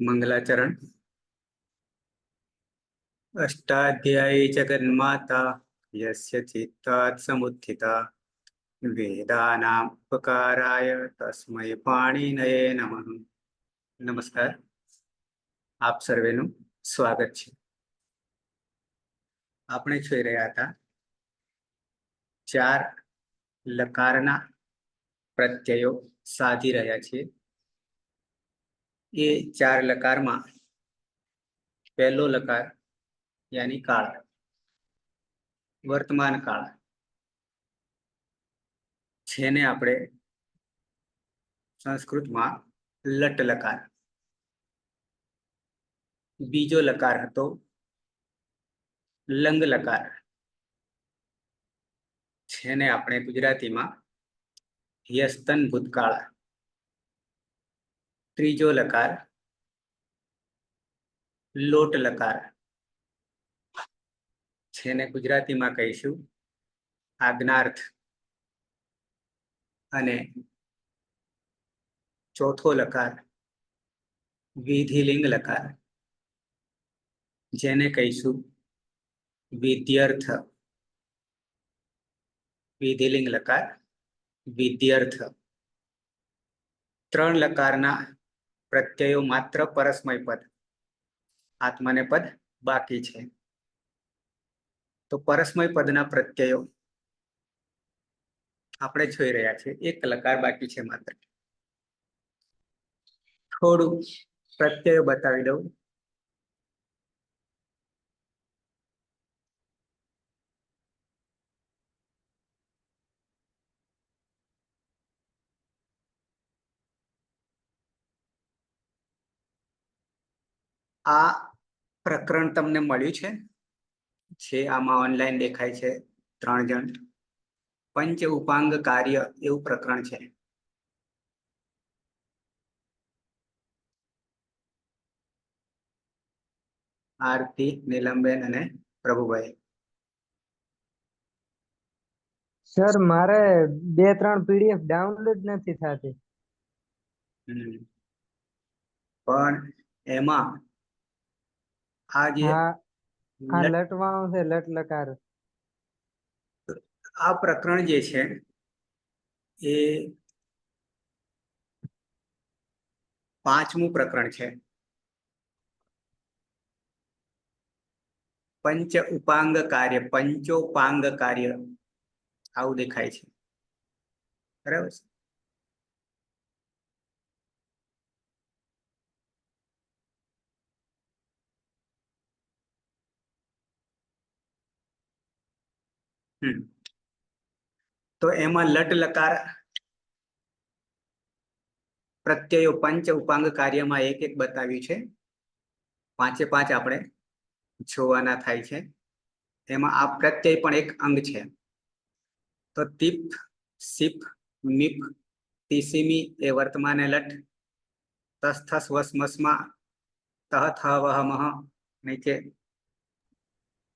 मंगलाचरण। अष्टाध्यायी जगन्माता यस्य चित्तात् समुत्थिता वेदानाम् उपकाराय तस्मै पाणिनये नमः। नमस्कार, આપ સર્વેનું સ્વાગત છે। આપણે જોઈ રહ્યા હતા ચાર લકારના પ્રત્યયો સાધી રહ્યા છીએ। એ ચાર લકારમાં પહેલો લકાર यानी काल, वर्तमान काल, જેને આપણે સંસ્કૃતમાં લટ લકાર। બીજો લકાર હતો લંગ લકાર, જેને આપણે ગુજરાતીમાં યસ્તન ભૂતકાળ। ત્રીજો લકાર લોટ લકાર, જેને ગુજરાતીમાં કહીશું આજ્ઞાર્થ। અને ચોથો લકાર વિધિલિંગ લકાર, જેને કહીશું વિધ્યર્થ। વિધિલિંગ લકાર વિધ્યર્થ। ત્રણ લકારના પ્રત્યયો માત્ર પરસ્મય પદ આત્માને પદ બાકી છે। તો પરસ્મય પદના પ્રત્યયો આપણે જોઈ રહ્યા છીએ। એક લકાર બાકી છે માત્ર। થોડું પ્રત્યય બતાવી દઉં। આ પ્રકરણ તમને મળ્યું છે, આમાં ઓનલાઈન દેખાય છે 3 જણ। પંચ ઉપાંગ કાર્ય એવું પ્રકરણ છે। આરતી, નીલમબેન અને પ્રભુભાઈ। સર મારે 2-3 PDF ડાઉનલોડ નથી થતી। પણ એમાં આ જે આ લટવાણો છે, લટ લકાર, આ પ્રકરણ જે છે એ 5મું પ્રકરણ છે। પંચ ઉપાંગ કાર્ય, પંચોપાંગ કાર્ય આવું દેખાય છે, બરાબર છે। તો એમાં લટ લકાર પ્રત્યયો પંચ ઉપાંગ કાર્યમાં એક એક બતાવ્યું છે। 5 આપણે જોવાના થાય છે। એમાં આ પ્રત્યય પણ એક અંગ છે। તો તીપ, સિપ, મીપ, તીસીમી એ વર્તમાને લટ, તસ થસ વસ મસમાં તહ થ વહ મહ નીચે,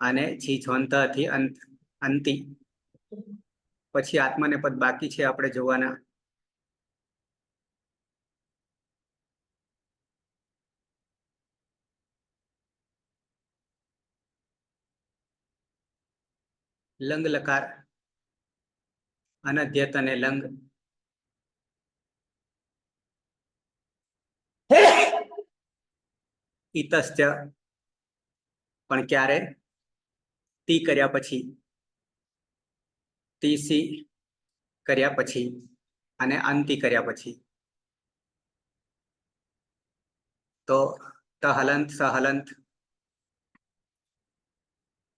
અને છી છોંત થી અંતિ। પછી આત્માને પદ બાકી છે આપણે જોવાના। લંગ લકાર, અનધ્યત અને લંગ, ઇતશ્ચ પણ ક્યારે? તી કર્યા પછી, તીસી કર્યા પછી અને અંતિ કર્યા પછી। તો તહલંત, સહલંત,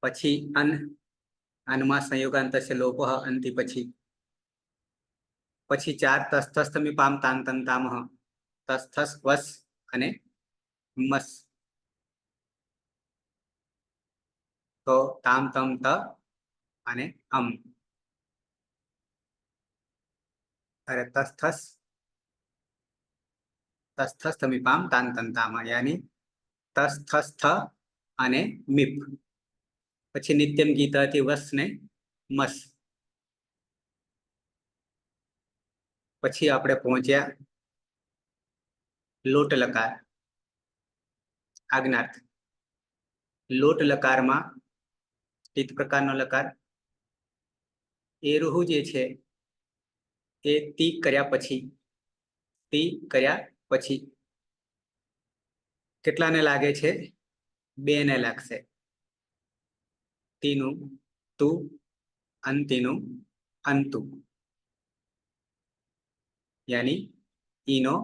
પછી અનમાં સંયોગાંત છે લોપઃ અંતિ પછી। પછી 4 તસ્થસ્થ મીપામ તાન તંતામહ, તસ્થસ વસ અને મસ। તો તામ તમ ત અને અમ, અરે તસ્થસ્થ મીપામ તાન તંતામહ યાની તસ્થસ્થ અને મીપ। પછી નિત્યમ ગીતાથી વસ ને મસ। પછી આપણે પહોંચ્યા લોટ લકાર। આજ્ઞાર્થ. લોટ લકારમાં ટીત પ્રકારનો લકાર. એ રૂહુ જે છે એ તી કર્યા પછી કેટલાને લાગે છે? 2 ને લાગશે. તીનું તું, અંતિનું અંતુ, યાની ઈનો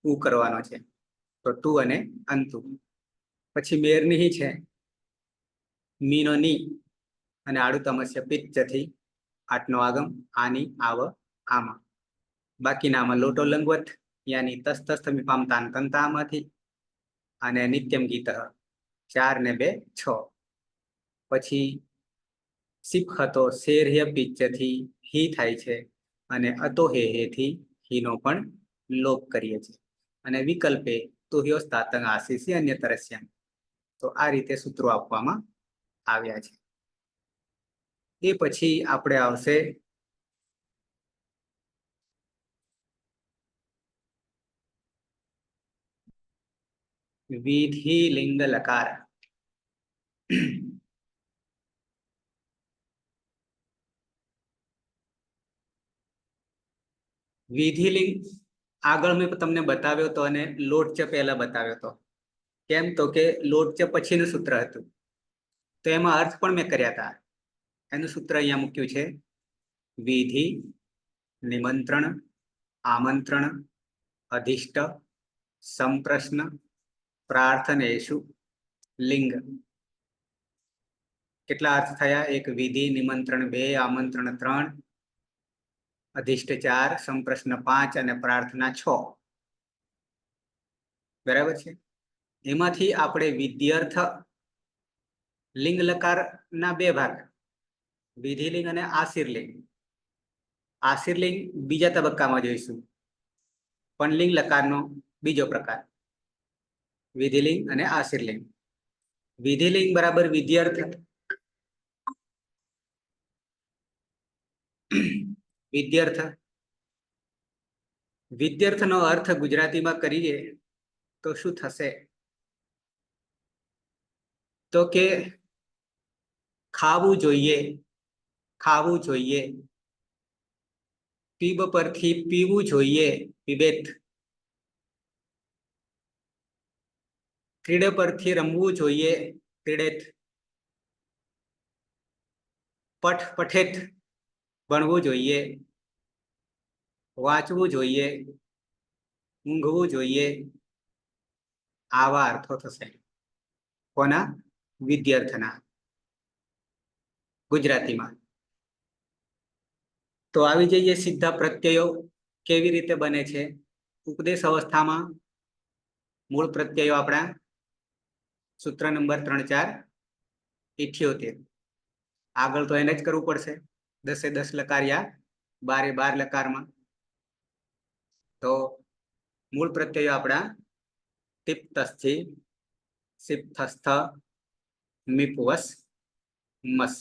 ઉ કરવાનો છે. તો તું અને અંતુ. પછી મેરની છે મીનો ની અને આડું તમસ્ય પિત્તથી 8નો આગમ આની આવ આમાં. બાકીનામાં લોટો લંગવત યાની તસ્તસ્થમી પામતાન તંતામાંથી અને નિત્યમ ગીત 4 ને 2 6. પછી સિપ હતો શેર્ય પિચ્ચથી હી થાય છે અને અતો હેથી હીનો પણ લોપ કરીએ છીએ. અને વિકલ્પે તુહ્યોસ્તાતંગ આશીષી અન્ય તરસ્યામ. તો આ રીતે સૂત્રો આપવામાં આવ્યા છે. એ પછી આપણે આવશે વિધિ લિંગ લકાર. વિધિલિંગ આગળ મેં તમને બતાવ્યો હતો અને લોટ ચ પહેલા બતાવ્યો હતો. કેમ? તો કે લોટ ચ પછીનું સૂત્ર હતું, તો એમાં અર્થ પણ મેં કર્યા હતા. એનું સૂત્ર અહીંયા મૂક્યું છે: વિધિ, નિમંત્રણ, આમંત્રણ, અધિષ્ટ, સંપ્રશ્ન, પ્રાર્થનેષુ લિંગ. કેટલા અર્થ થયા? 1 વિધિ, નિમંત્રણ 2, આમંત્રણ 3, અધિષ્ટ 4, સંપ્રશ્ન 5 અને પ્રાર્થના 6. બરાબર છે. એમાંથી આપણે વિદ્યાર્થ લિંગ લકાર ના 2 ભાગ, વિધિલિંગ અને આશીર્લિંગ. આશીર્લિંગ બીજા તબક્કામાં જોઈશું, પણ લિંગ લકારનો બીજો પ્રકાર વિધિલિંગ અને આશીર્લિંગ. વિધિલિંગ બરાબર વિદ્યાર્થ. વિદ્યાર્થ, વિદ્યાર્થનો અર્થ ગુજરાતીમાં કરીએ તો શું થશે? તો કે ખાવું જોઈએ, ખાવું જોઈએ. પીબ પરથી પીવું જોઈએ, પીબેત. ક્રીડ પરથી રમવું જોઈએ, ક્રીડેત. પઠ પઠેત ભણવું જોઈએ, વાંચવું જોઈએ, ઊંઘવું જોઈએ. આવા અર્થો થશે. કોના? વિદ્યાર્થના ગુજરાતીમાં. તો આવી જઈએ સીધા પ્રત્યયો કેવી રીતે બને છે. ઉપદેશ અવસ્થામાં મૂળ પ્રત્યયો આપણા સૂત્ર નંબર 3 4 78. આગળ તો એને જ કરવું પડશે. 10 10 લકાર્યા, 12 12 લકારમાં. તો મૂળ પ્રત્યયો આપણા તિપ્તસ્થથી સિપ્તસ્થ મિપવસ મસ.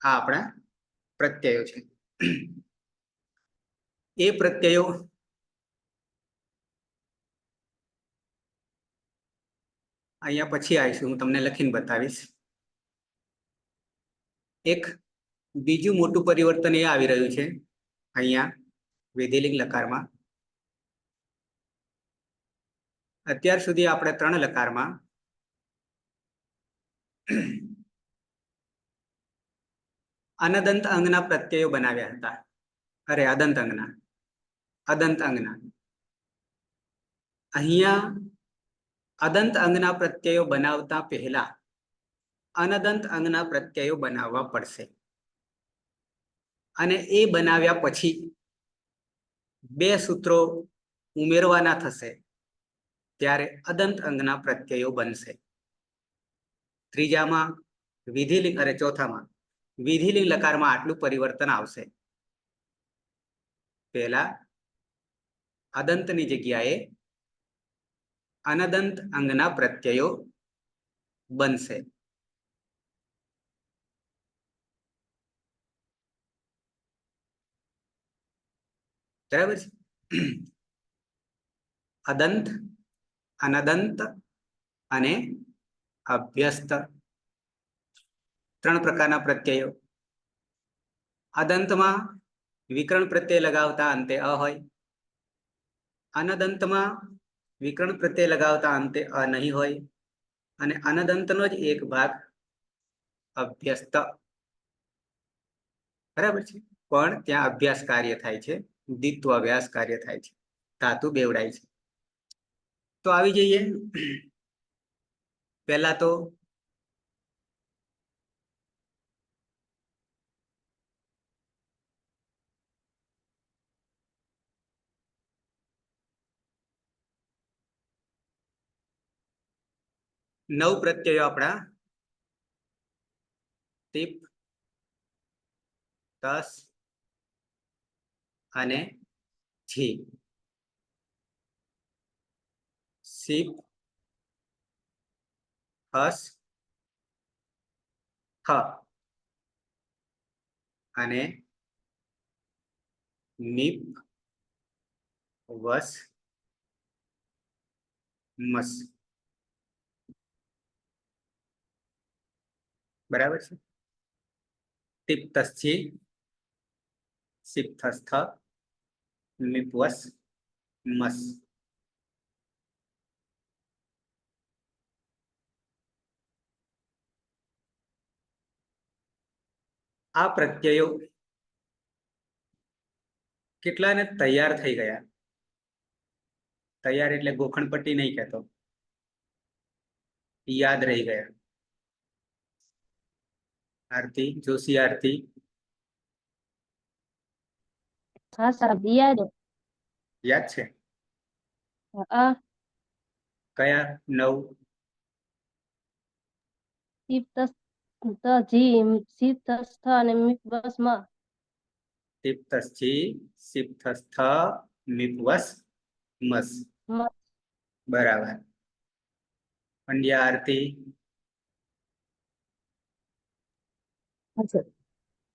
આ આપણા પ્રત્યયો છે. એ પ્રત્યયો અહીંયા પછી આવીશું, હું તમને લખીને બતાવીશ. એક બીજું મોટું પરિવર્તન એ આવી રહ્યું છે અહીંયા વિધિલિંગ લકારમાં. અત્યાર સુધી આપણે 3 લકારમાં અનદંત અંગના પ્રત્યયો બનાવ્યા હતા. અરે અદંત અંગના, અદંત અંગના. અહીંયા અદંત અંગના પ્રત્યયો બનાવતા પહેલા અનદંત અંગના પ્રત્યયો બનાવવા પડશે. અને એ બનાવ્યા પછી 2 સૂત્રો ઉમેરવાના થશે, ત્યારે અદંત અંગના પ્રત્યયો બનશે. ત્રીજામાં વિધિલિંગ, અરે ચોથામાં વિધિલિંગ લકારમાં આટલું પરિવર્તન આવશે. પહેલા અદંતની જગ્યાએ અનદંત અંગના પ્રત્યયો બનશે. બરાબર છે. અદંત, અનદંત અને અભ્યસ્ત. ત્રણ પ્રકારના પ્રત્યયો. અદંતમાં વિકરણ પ્રત્યય લગાવતા અંતે અ હોય. અનદંતમાં વિકરણ પ્રત્યય લગાવતા અંતે અ નહીં હોય. અને અનદંતનો જ એક ભાગ અભ્યસ્ત. બરાબર છે. પણ ત્યાં અભ્યાસ કાર્ય થાય છે, દ્વિત્વ અભ્યાસ કાર્ય થાય છે, ધાતુ બેવડાય છે. તો આવી જઈએ. પહેલા તો નવ પ્રત્યયો આપણા ટીપ, તસ અને છી. સીપ, હસ, હ અને નીપ, વસ, મસ. બરાબર છે. ટીપ-તસ-છી, સીપ-થસ-થ, નીપ-વસ, મસ. આ પ્રત્યયો કેટલાને તૈયાર થઈ ગયા. તૈયાર એટલે ગોખણપટ્ટી નહીં કહેતો, યાદ રહી ગયા. આરતી, જોશી આરતી. હા સાહેબ, યાદ છે. આ કયા? 9. સીપ-તસ-જી, સીપ-થસ-થ અને મીપ-વસ-મ. ટીપ-તસ-છી, સીપ-થસ-થ, નીપ-વસ, મસ. બરાબર. પંડ્યા આરતી.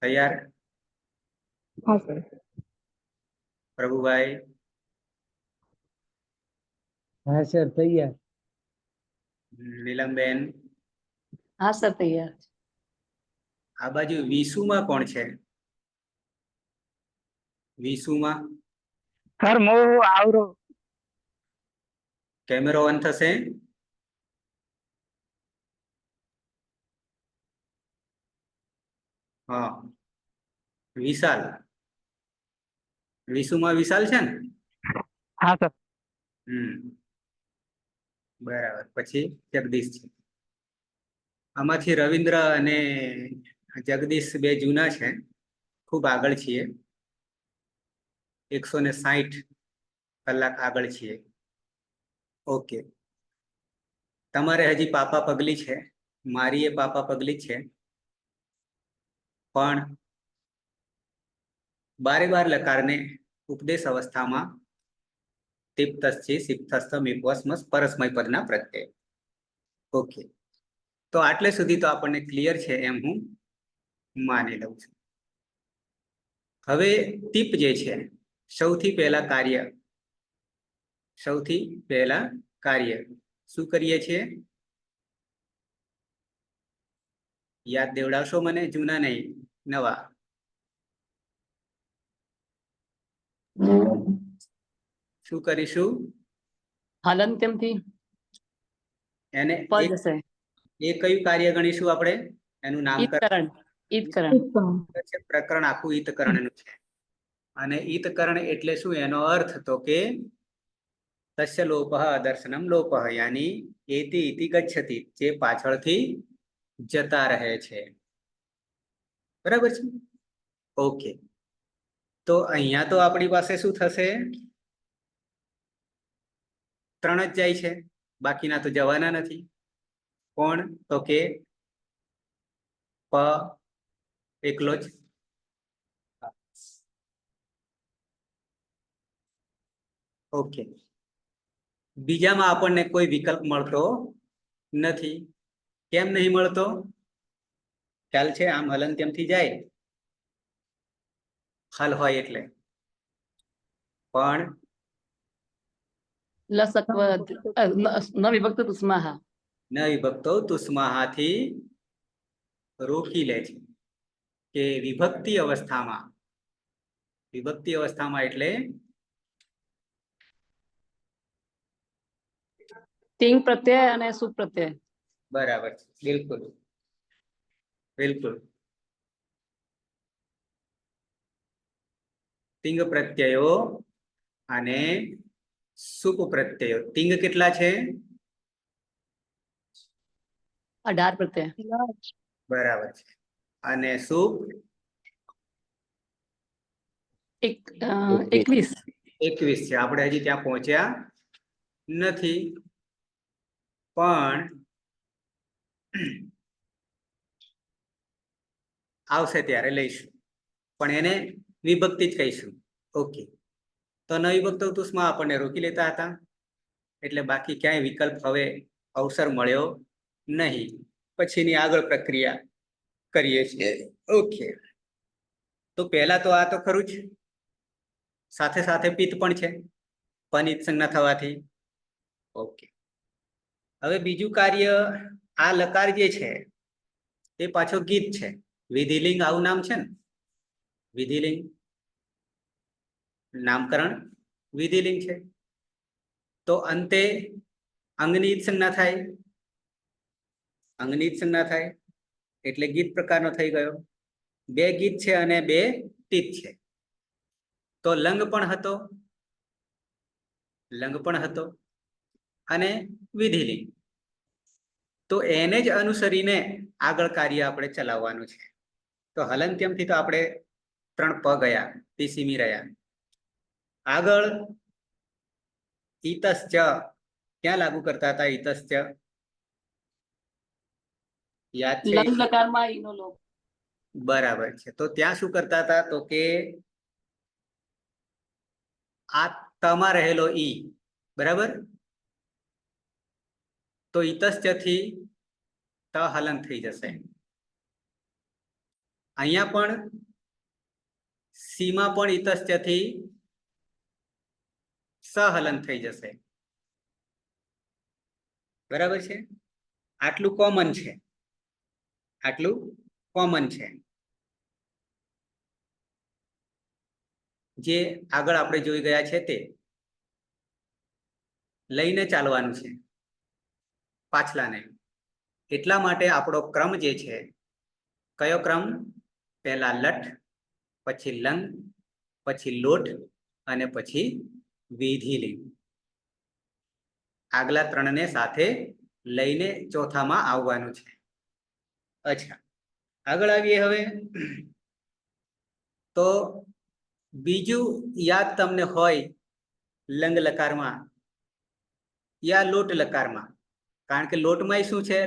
તૈયાર? પ્રભુભાઈ. હા સર, તૈયાર. નીલમબેન. હા સર, તૈયાર. આ બાજુ વિસુમાં કોણ છે? વિસુમાં સર મો આવરો. કેમેરો ઓન થશે. હા, વિશાલ. વિસુમાં વિશાલ છે ને? હા સર. બરાબર. પછી જગદીશ છે. આમાંથી રવિન્દ્ર અને જગદીશ બે જૂના છે, ખૂબ આગળ છીએ. 160 કલાક આગળ છીએ. ઓકે. તમારે હજી પાપા પગલી છે, મારી એ પાપા પગલી છે. પણ બારે લકારને ઉપદેશ અવસ્થામાં ટીપ-તસ-છી, સીપ-થસ-થ, મીપ-વસ, મસ પરસ્મય પદના પ્રત્યય. ઓકે. તો આટલે સુધી તો આપણને ક્લિયર છે એમ હું માની લઉં છું. હવે ટીપ જે છે, સૌથી પહેલા કાર્ય શું કરીએ છીએ? યાદ દેવડાવશો મને? જૂના નહીં, નવા. શું કરીશું? હલંત્યમથી એને પદ છે. એ કયું કાર્ય ગણીશું આપણે? એનું નામકરણ. ઈતકરણ. પ્રકરણ આખું ઈતકરણનું છે. અને ઈતકરણ એટલે શું? એનો અર્થ તો કે તસ્ય લોપઃ દર્શનમ લોપઃ, યાની એતિ ઇતિ ગચ્છતિ, જે પાછળથી જતા રહે છે. બરાબર છે? ઓકે. તો અહીંયા તો આપણી પાસે શું થશે? 3 જ જાય છે, બાકીના તો જવાના નથી. કોણ? તો કે પ એકલો જ. ઓકે. બીજામાં આપણને કોઈ વિકલ્પ મળતો નથી. કેમ નહીં મળતો? ખ્યાલ છે? આમ હલંત્યમથી જાય, હલ હોય એટલે. પણ લસક્વ ન વિભક્ત તુસ્માહ. ન વિભક્તો તુસ્માહાથી રોકી લે છે કે વિભક્તિ અવસ્થામાં એટલે તિંગ પ્રત્યય અને સુપ પ્રત્યય. બરાબર છે, બિલકુલ બિલકુલ. તિંગ પ્રત્યયો અને સુપ પ્રત્યયો. તિંગ કેટલા છે? 18 પ્રત્યય. બરાબર છે. અને સુપ 21. 21 છે. આપણે હજી ત્યાં પહોંચ્યા નથી, પણ આવશે ત્યારે લઈશું, પણ એને વિભક્તિ જ કહીશું. ઓકે, તો ન વિભક્ત તુસ્મા આપણને રોકી લેતા હતા, એટલે બાકી ક્યાંય વિકલ્પ હવે અવસર મળ્યો નહીં. પછીની આગળ પ્રક્રિયા કરીએ છીએ. ઓકે, તો પહેલા તો આ તો ખરું જ, સાથે સાથે પિત્ત પણ છે પનિત સંજ્ઞા થવાથી. ઓકે, હવે બીજું કાર્ય, આ લકાર જે છે એ પાછો ગીત છે. વિધિલિંગ આવું નામ છે ને, વિધિલિંગ, નામકરણ વિધિલિંગ છે. તો અંતે અંગની સંજ્ઞા થાય, અંગની સંજ્ઞા થાય એટલે ગીત પ્રકારનો થઈ ગયો. બે ગીત છે અને બે તિત છે. તો લંગ પણ હતો અને વિધિલિંગ. તો એને જ અનુસરીને આગળ કાર્ય આપણે ચલાવવાનું છે. તો હલંત્યમથી તો આપણે 3 પ ગયા, પિસીમી રહ્યા. આગળ ઈતશ્ચ, ક્યાં લાગુ કરતા હતા ઈતશ્ચ? યાદ છે? લંગ લકારમાં ઈનો લોપ. બરાબર છે. તો ત્યાં શું કરતા હતા? તો કે આ તમાં રહેલો ઈ, બરાબર, તો ઈતશ્ચ થી ત હલન થઈ જશે. અહીંયા પણ સીમા પણ ઈતશ્ચ થી સહલન થઈ જશે. બરાબર છે. આટલું કોમન છે, આટલું કોમન છે. જે આગળ આપણે જોઈ ગયા છે તે લઈને ચાલવાનું છે પાછલાને. એટલા માટે આપણો ક્રમ જે છે, કયો ક્રમ? પહેલા લટ, પછી લંગ, પછી લોટ અને પછી વિધિલિંગ. આગલા 3ને સાથે લઈને ચોથામાં આવવાનું છે. અચ્છા, આગળ આવીએ હવે. તો બીજું યાદ તમને હોય લંગ લકારમાં યા લોટ લકારમાં, કારણ કે લોટમાં શું છે?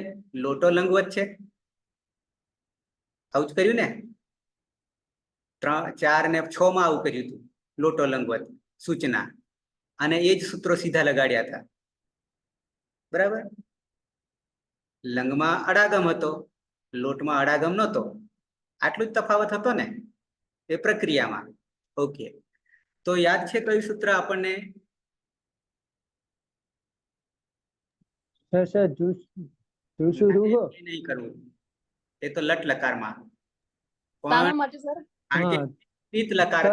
લોટો લંગવત છે. આવું જ કર્યું ને? 3, 4 ને 6 માં આવું કર્યું હતું, લોટો લંગવત સૂચના, અને એ જ સૂત્રો સીધા લગાડ્યા હતા. બરાબર. લંગમાં અડાગમ હતો, લોટમાં અડાગમ નહોતો. આટલું જ તફાવત હતો ને એ પ્રક્રિયામાં. ઓકે, તો યાદ છે કયું સૂત્ર આપણને? નહીં કરવું, એ તો લટ લકારમાં. તાના માટે સર કારણ કે ગીત લકાર,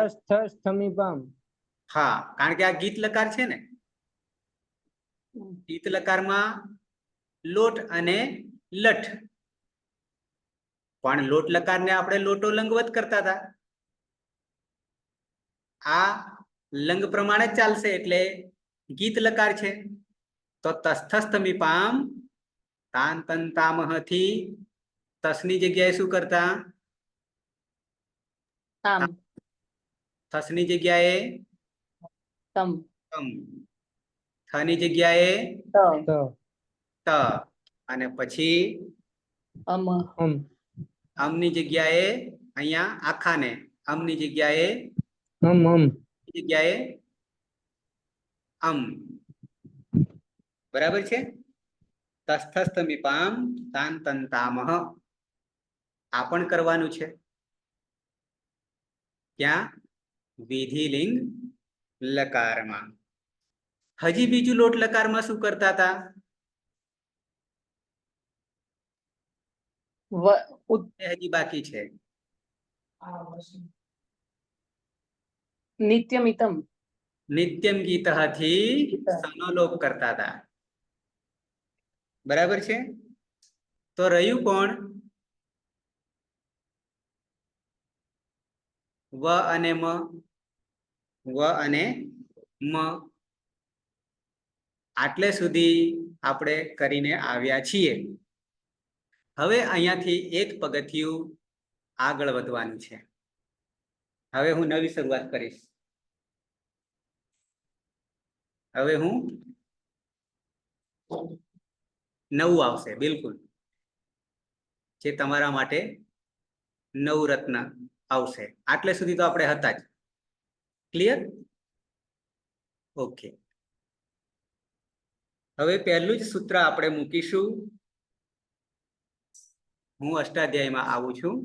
હા, કારણ કે આ ગીત લકાર છે ને. ગીત લકારમાં લોટ અને લઠ, પણ લોટ લકારને આપણે લોટો લંગવત કરતા હતા. આ લંગ પ્રમાણે જ ચાલશે એટલે ગીત લકાર છે. તો તસ્થસ્થમીપામ તાન તન તામહ થી તસની જગ્યાએ શું કરતા? તામ. થસની જગ્યાએ તમ. તમ, થની જગ્યાએ ત. ત, અને પછી અમ. અમની જગ્યાએ અહીંયા આખાને, અમની જગ્યાએ અમ. બરાબર છે. તસ્થસ્થમીપામ તાન તન તામહ, આ પણ કરવાનું છે. ક્યાં? વિધિલિંગ લકારમાં. હજી બીજું લોટ લકારમાં શું કરતા હતા? એ હજી બાકી છે. નિત્યમિતમ. નિત્યમ ગીતથી સનો લોપ કરતા હતા. બરાબર છે? તો રહ્યું કોણ? વ અને મ. વ અને મ. આટલે સુધી આપણે કરીને આવ્યા છીએ. હવે અહીંયાથી એક પગથિયું આગળ વધવાનું છે. હવે હું નવી શરૂઆત કરીશ. હવે હું નવું આવશે, બિલકુલ, જે તમારા માટે નવરત્ન આવશે. આટલે સુધી તો આપણે હતા જ. ક્લિયર? ઓકે. હવે પહેલું જ સૂત્ર આપણે મૂકીશું. હું અષ્ટાધ્યાયમાં આવું છું.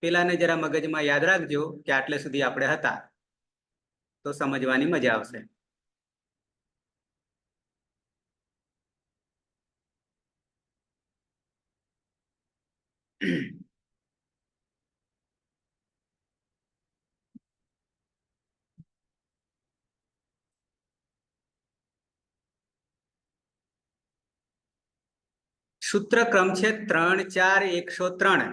પેલાને જરા મગજમાં યાદ રાખજો કે આટલે સુધી આપણે હતા, તો સમજવાની મજા આવશે. સૂત્ર ક્રમ છે 3, 4, 103.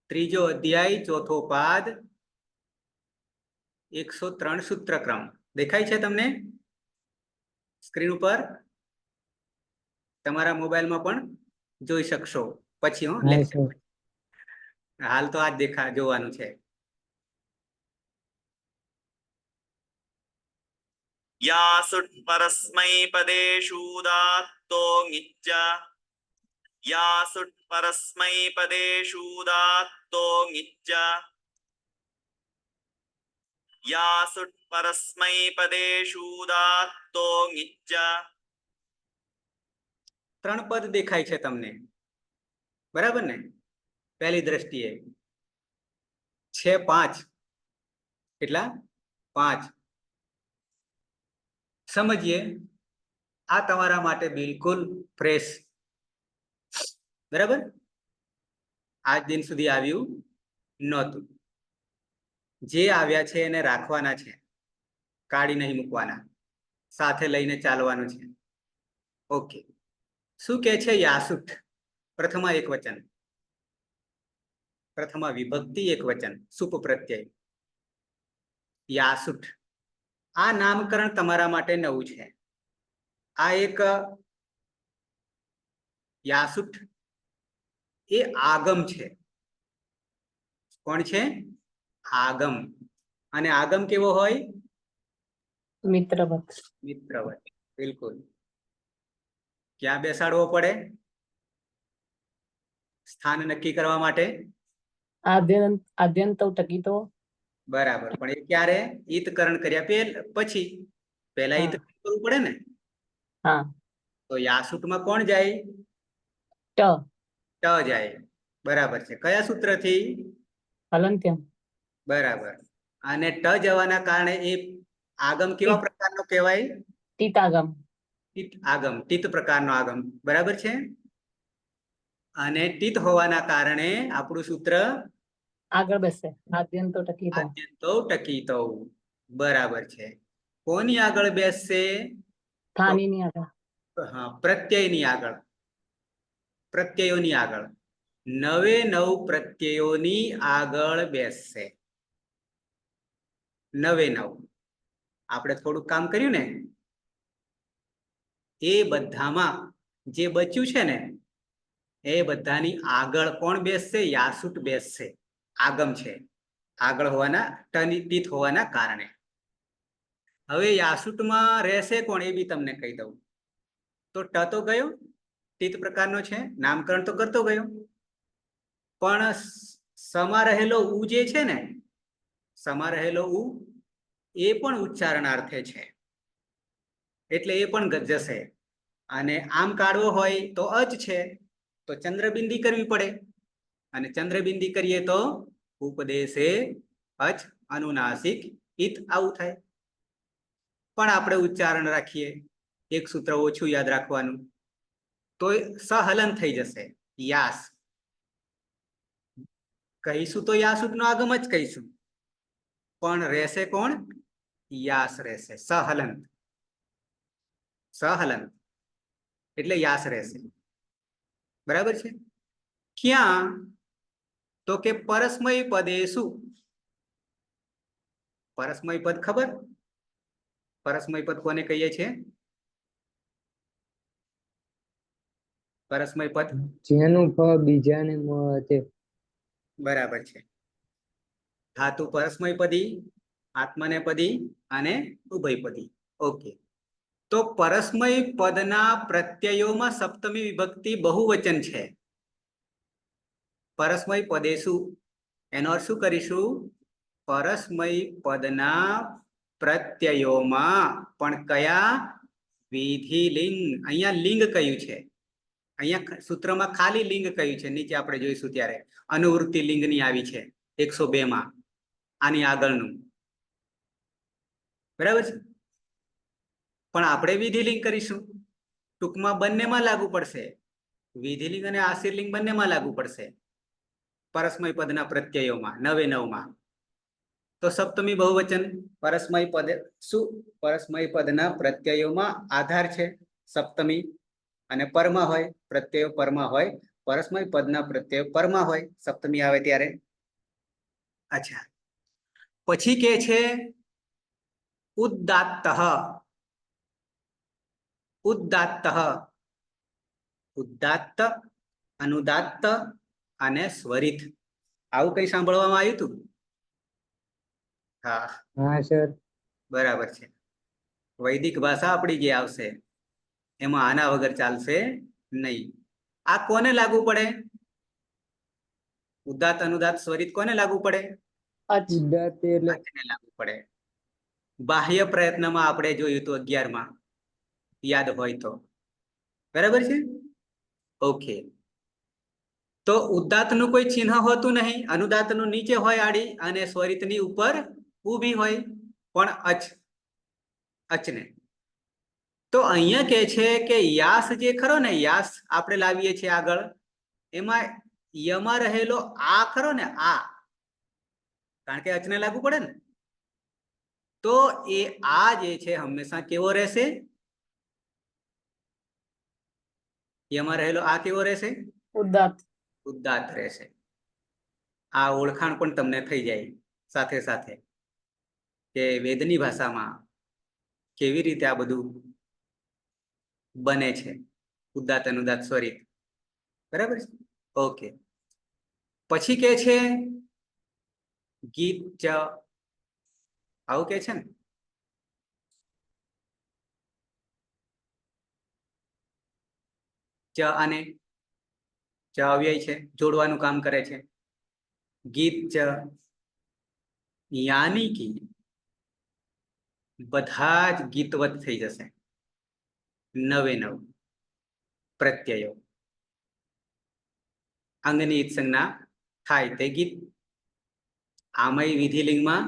ત્રીજો અધ્યાય, ચોથો પાદ, 103 સૂત્રક્રમ. દેખાય છે તમને સ્ક્રીન ઉપર? તમારા મોબાઈલમાં પણ જોઈ શકશો પછી. હા સર. હાલ તો આ જ જોવાનું છે. यासुट् परस्मै पदेषु दात्तो ङिच्च यासुट् परस्मै पदेषु दात्तो ङिच्च यासुट् परस्मै पदेषु दात्तो ङिच्च. 3 પદ દેખાય છે તમને, બરાબર ને? પહેલી દ્રષ્ટિએ છે 5. કેટલા? 5. સમજીએ. આ તમારા માટે બિલકુલ ફ્રેશ, બરાબર? આજ દિન સુધી આવ્યું નહોતું. જે આવ્યા છે એને રાખવાના છે, કાઢી નહીં મૂકવાના, સાથે લઈને ચાલવાનું છે. ઓકે. શું કે છે? યાસુટ પ્રથમા એક વચન, પ્રથમા વિભક્તિ એક વચન, સુપ પ્રત્યય. યાસુટ. આ નામકરણ તમારા માટે નવું છે. આ એક યાસુટ એ આગમ છે. કોણ છે? આગમ. અને આગમ કેવો હોય? મિત્રવત. મિત્રવત. બિલકુલ. ક્યાં બેસાડવો પડે સ્થાન નક્કી કરવા માટે? આદ્યંત ટકીતો. બરાબર. પણ એ ક્યારે? ઈતકરણ કર્યા પછી. પહેલા ઈત કરવું પડે ને. હા. તો યાસુટમાં કોણ જાય? ટ. ટ જાય. બરાબર છે. કયા સૂત્રથી? હલંત્યમ. બરાબર. અને ટ જવાના કારણે એ આગમ કેવા પ્રકારનો કહેવાય? ટીતાગમ. ટીત આગમ. ટીત પ્રકારનો આગમ. બરાબર છે. અને ટીત હોવાના કારણે આપણું સૂત્ર આગળ બેસે. આદ્યંતો ટકીતો. આદ્યંતો ટકીતો. બરાબર છે. કોની આગળ બેસશે? સ્થાનીની આગળ. હા, પ્રત્યયની આગળ. પ્રત્યયોની આગળ. 9 પ્રત્યયોની આગળ બેસશે. 9. આપણે થોડુંક કામ કર્યું ને, એ બધામાં જે બચ્યું છે ને, એ બધાની આગળ કોણ બેસશે? યાસુટ બેસશે. આગમ છે, આગળ હોવાના, ટીત હોવાના કારણે. હવે યાસુટમાં રહેશે કોણ? એ બી તમને કહી દઉં. તો ટ તો ગયો, ટીત પ્રકારનો છે, નામકરણ તો કરતો ગયો. પણ સમા રહેલો ઉ જે છે ને, સમા રહેલો ઉ એ પણ ઉચ્ચારણાર્થે છે, એટલે એ પણ જશે. અને આમ કાઢવો હોય તો અચ છે, તો ચંદ્રબિંદી કરવી પડે. અને ચંદ્રબિંદી કરીએ તો ઉપદેશે અચ અનુનાસિક ઈત આવું થાય. પણ આપણે ઉચ્ચારણ રાખીએ, એક સૂત્ર ઓછું યાદ રાખવાનું, તો સહલન થઈ જશે. યાસ કહીશું તો યાસુટનો આગમ જ કહીશું, પણ રહેશે કોણ? યાસ રહેશે. સહલન, સહલન એટલે યાસ રહેશે. બરાબર છે? ક્યાં? તો કે પરસ્મય પદે શું? પરસ્મય પદ ખબર? પરસ્મય પદ કોને કહીએ છીએ? પરસ્મય પદ જેનું ફળ બીજાને મળે તે. બરાબર છે. ધાતુ પરસ્મયપદી, આત્મનેપદી અને ઉભયપદી. ઓકે. તો પરસ્મય પદના પ્રત્યયોમાં સપ્તમી વિભક્તિ બહુવચન છે. પરસ્મય પદેશુ એનો અર્થ શું કરીશું? પરસ્મય પદના પ્રત્યયોમાં પણ કયા? વિધિલિંગ. અહીંયા લિંગ કયું છે? અહીંયા સૂત્રમાં ખાલી લિંગ કયું છે? નીચે આપણે જોઈશું ત્યારે અનુવૃત્તિ લિંગની આવી છે 102 માં, આની આગળનું. બરાબર છે? પણ આપણે વિધિલિંગ કરીશું. ટૂંકમાં બંનેમાં લાગુ પડશે. વિધિલિંગ અને આશીર્લિંગ બંનેમાં લાગુ પડશે પરસ્મય પદના પ્રત્યયોમાં 99 માં. તો સપ્તમી બહુવચન પરસ્મય પદ શું? પરસ્મય પદના પ્રત્યયોમાં આધાર છે સપ્તમી, અને પરમાં હોય, પ્રત્યયો પરમાં હોય, પરસ્મય પદના પ્રત્યયો પરમાં હોય સપ્તમી આવે ત્યારે. અચ્છા, પછી કે છે ઉદ્દાત્તઃ. ઉદ્દાત્તઃ, ઉદ્દાત્ત, અનુદાત્ત અને સ્વરિત. આવું કઈ સાંભળવામાં આવ્યું હતું? હા, હા સર. બરાબર છે. વૈદિક ભાષા આપણી જે આવશે એમાં આના વગર ચાલશે નહીં. આ કોને લાગુ પડે? ઉદાત્ત, અનુદાત્ત, સ્વરિત કોને લાગુ પડે? ઉદાત્ત એટલે અચને લાગુ પડે. બાહ્ય પ્રયત્નમાં આપણે જોયું તો 11 માં, યાદ હોય તો. બરાબર છે? ઓકે. તો ઉદાત્તનું કોઈ ચિહ્ન હોતું નહીં, અનુદાત્તનું નીચે હોય આડી અને સ્વરિતની ઉપર ઊભી હોય, પણ અચને. તો અહીંયા કે છે કે યાસ જે ખરો ને, યાસ આપણે લાવીએ છીએ આગળ, એમાં યમાં રહેલો આ ખરો ને, આ કારણ કે અચને લાગુ પડે ને, તો એ આ જે છે હંમેશા કેવો રહેશે? યમાં રહેલો આ કેવો રહેશે? ઉદાત્ત. ઉદાત્ત રહેશે. આ ઓળખાણ પણ તમને થઈ જાય સાથે સાથે કે વેદની ભાષામાં કેવી રીતે આ બધું બને છે, ઉદાત્ત, અનુદાત્ત, સ્વરિત. બરાબર છે? ઓકે. પછી કે છે ગીત ચ. આવું કે છે ને, ચ અને ચ અવ્યય છે, જોડવાનું કામ કરે છે. ગીત ચ યાની કી બધા જ ગીતવત થઈ જશે. 99 પ્રત્યયો અંગની ઈત્સંજ્ઞા થાય તે ગીત. આમય વિધિલિંગમાં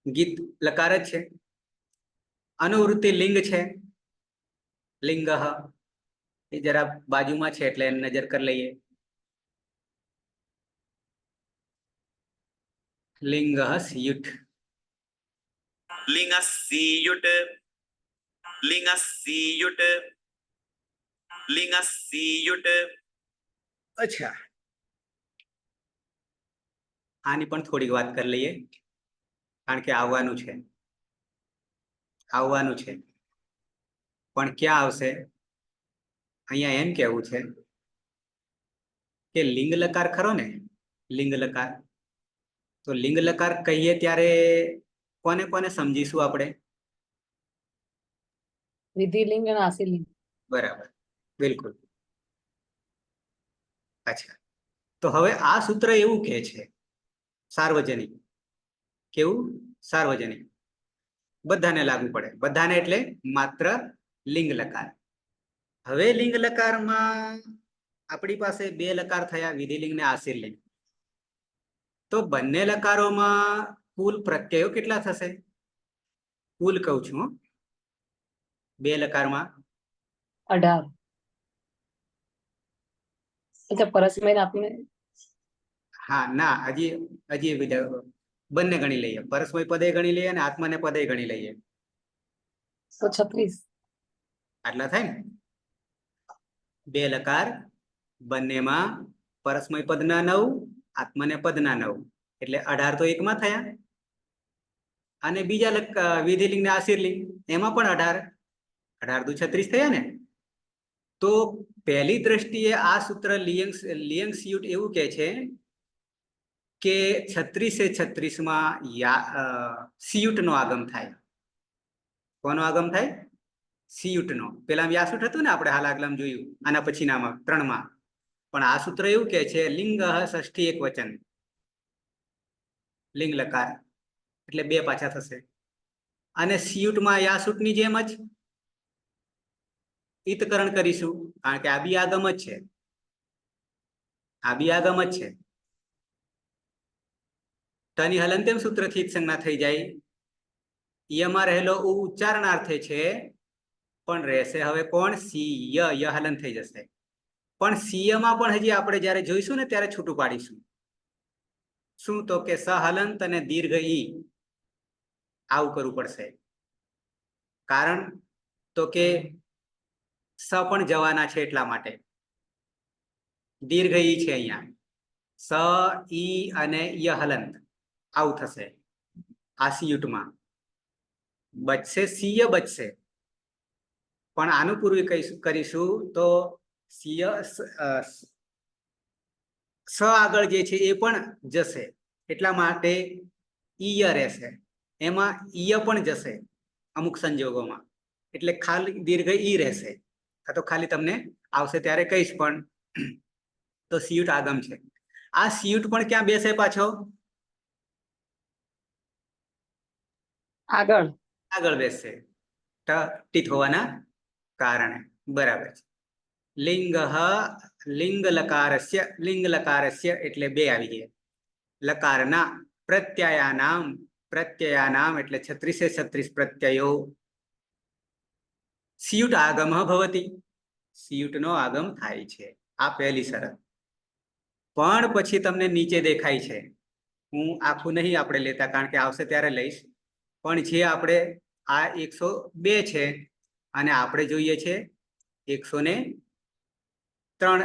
ગીત લકાર જ છે. અનુવૃત્તિ લિંગ છે, લિંગ. એ જરા બાજુમાં છે એટલે નજર કરી લઈએ. લિંગ સ્યુટ. લિંગસ્સીયુટ, લિંગસ્સીયુટ, લિંગસ્સીયુટ. અચ્છા, આની પણ થોડીક વાત કરી લઈએ કારણ કે આવવાનું છે. આવવાનું છે પણ ક્યાં આવશે? અહીંયા એમ કેવું છે કે લિંગ લકાર ખરો ને, લિંગ લકાર. તો લિંગ લકાર કહીએ ત્યારે કોને કોને સમજીશું આપણે? વિધિલિંગ અને આશીર્લિંગ. બરાબર, બિલકુલ. અચ્છા, તો હવે આ સૂત્ર એવું કહે છે સાર્વજનિક. કેવું? સાર્વજનિક, બધાને લાગુ પડે. બધાને એટલે માત્ર લિંગ લકાર. હવે લિંગ લકારમાં આપણી પાસે 2 લકાર થયા, વિધિલિંગ ને આશીર્લિંગ. તો બંને લકારોમાં કુલ પ્રત્યયો કેટલા થશે? કુલ કહું છું હો. બે લકારમાં 18. એટલે પરસ્મય આપને હા ના હજી હજી બંને ગણી લઈએ, પરસ્મય પદે ગણી લઈએ અને આત્માને પદે ગણી લઈએ, તો 36. આટલા થાય ને. બે લકાર, બંનેમાં પરસ્મય પદના 9, આત્માને પદના 9, એટલે 18 તો એકમાં થયા. અને બીજા વિધિલિંગ ને આશીર્લિંગ એમાં પણ 18, 18 દુ 36 થયા ને. તો પહેલી દ્રષ્ટિએ આ સૂત્ર લિયંગ સિયુટ એવું કહે છે કે 36 માં સિયુટ નો આગમ થાય. કોનો આગમ થાય? સિયુટ નો. પેલા વ્યાસુટ હતું ને, આપણે હાલ આગલામાં જોયું, આના પછીનામાં 3માં. પણ આ સૂત્ર એવું કહે છે લિંગ ષષ્ઠી એક વચન, લિંગ લકાર એટલે 2 પાછા થશે. અને સિયુટમાં યાસુટની જેમ જ ઈતકરણ કરીશું, કારણ કે આ બી આગમ જ છે, આ બી આગમ જ છે. તની હલંતેમ સૂત્રથી સંજ્ઞા થઈ જાય. યમાં રહેલો ઉ ઉચ્ચારણાર્થે છે, પણ રહેશે હવે કોણ? સી ય હલન થઈ જશે. પણ સીયમાં પણ હજી આપણે જયારે જોઈશું ને ત્યારે છૂટું પાડીશું. શું? તો કે સહલંત અને દીર્ઘ ઈ આવું કરવું પડશે. કારણ તો કે સ પણ જવાના છે એટલા માટે. દીર્ઘ ઈ છે અહીંયા, સ ઈ અને ય હલંત આવું થશે. આ સિયુટમાં બચશે, સીય બચશે. પણ આનું પૂર્વે કરીશું તો સીય સ આગળ જે છે એ પણ જશે, એટલા માટે ઈય રહેશે. એમાં ઈય પણ જશે અમુક સંજોગોમાં, એટલે ખાલી દીર્ઘ ઈ રહેશે. આ તો ખાલી તમને આવશે ત્યારે કહીશ. પણ તો સિયુટ આગમ છે. આ સિયુટ પણ ક્યાં બેસે પાછો? આગળ. આગળ બેસશે, ટીત હોવાના કારણે. બરાબર છે. લિંગ લકારસ્ય એટલે 2 આવી ગયા. લકારના પ્રત્યયાનામ એટલે 36 પ્રત્યયો. સિયુટ આગમ ભવતી, સિયુટ નો આગમ થાય છે. આ પહેલી શરત. પણ પછી તમને નીચે દેખાય છે, હું આખું નહીં આપણે લેતા, કારણ કે આવશે ત્યારે લઈશ. પણ જે આપણે આ 102 છે અને આપણે જોઈએ છે 103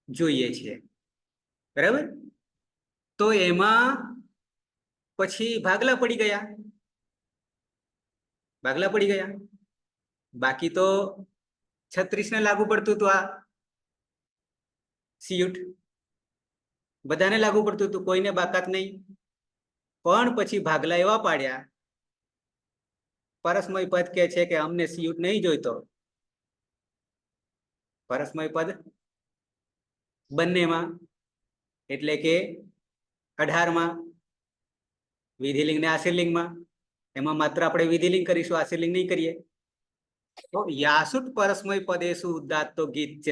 જોઈએ છીએ, બરાબર? તો એમાં પછી ભાગલા પડી ગયા, બાકી તો 36 ને લાગુ પડતું હતું. આ સિયુટ બધાને લાગુ પડતું હતું, કોઈને બાકાત નહીં. પણ પછી ભાગલા એવા પાડ્યા, પરસ્મય પદ કે છે કે અમને સિયુટ નહીં જોઈતો. પરસ્મય પદ બંનેમાં, એટલે કે 18માં વિધિલિંગ ને આશીર્લિંગમાં. એમાં માત્ર આપણે વિધિલિંગ કરીશું, આશીર્લિંગ નહીં કરીએ. તો યાસુટ પરસ્મય પદેશુ ઉદાત્તો ગીચ.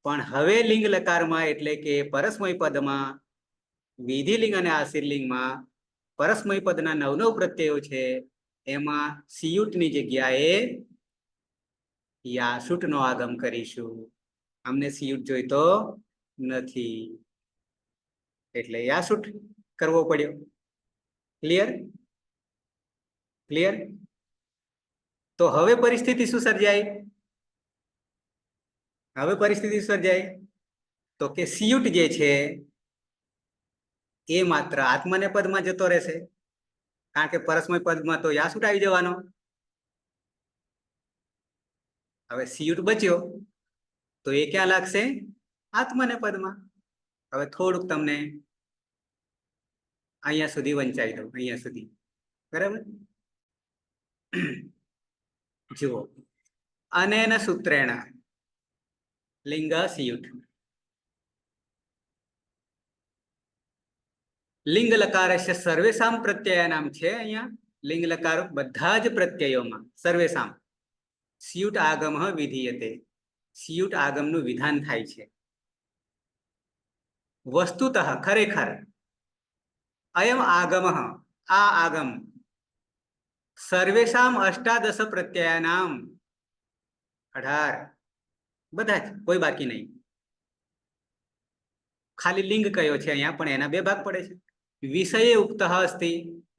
પણ હવે લિંગ લકારમાં એટલે કે પરસ્મય પદમાં, વિધિલિંગ અને આશીર્લિંગમાં પરસ્મય પદના 9 પ્રત્યયો છે. એમાં સિયુટની જગ્યાએ યાસુટ નો આગમ કરીશું. અમને સિયુટ જોઈતો નથી એટલે યાસુટ કરવો પડ્યો. ક્લિયર? તો હવે પરિસ્થિતિ શું સર્જાય? તો કે સિયુટ જે છે એ માત્ર આત્માને પદમાં જતો રહેશે, કારણ કે પરસ્મય પદમાં તો યાસુટ આવી જવાનો. હવે સિયુટ બચ્યો તો એ ક્યાં લાગશે? આત્માને પદમાં. હવે થોડુંક તમને અહીંયા સુધી વંચાઈ દઉં, અહીંયા સુધી, બરાબર? જુઓ, અનેન સૂત્રેણ લિંગ સિયુટ. લિંગ લકારસ્ય સર્વેસામ પ્રત્યયનામ છે. અહીંયા લિંગ લકાર બધા જ પ્રત્યયોમાં સર્વેસામ. સિયુટ આગમ વિધીયતે, સિયુટ આગમનું વિધાન થાય છે. વસ્તુતઃ ખરેખર અયમ આગમઃ આ આગમ સર્વેષામ અષ્ટાદશ પ્રત્યયાનામ 18 બધા જ કોઈ બાકી નહીં. ખાલી લિંગ કયો છે અહીંયા પણ એના બે ભાગ પડે છે. વિષયે ઉક્તઃ અસ્તિ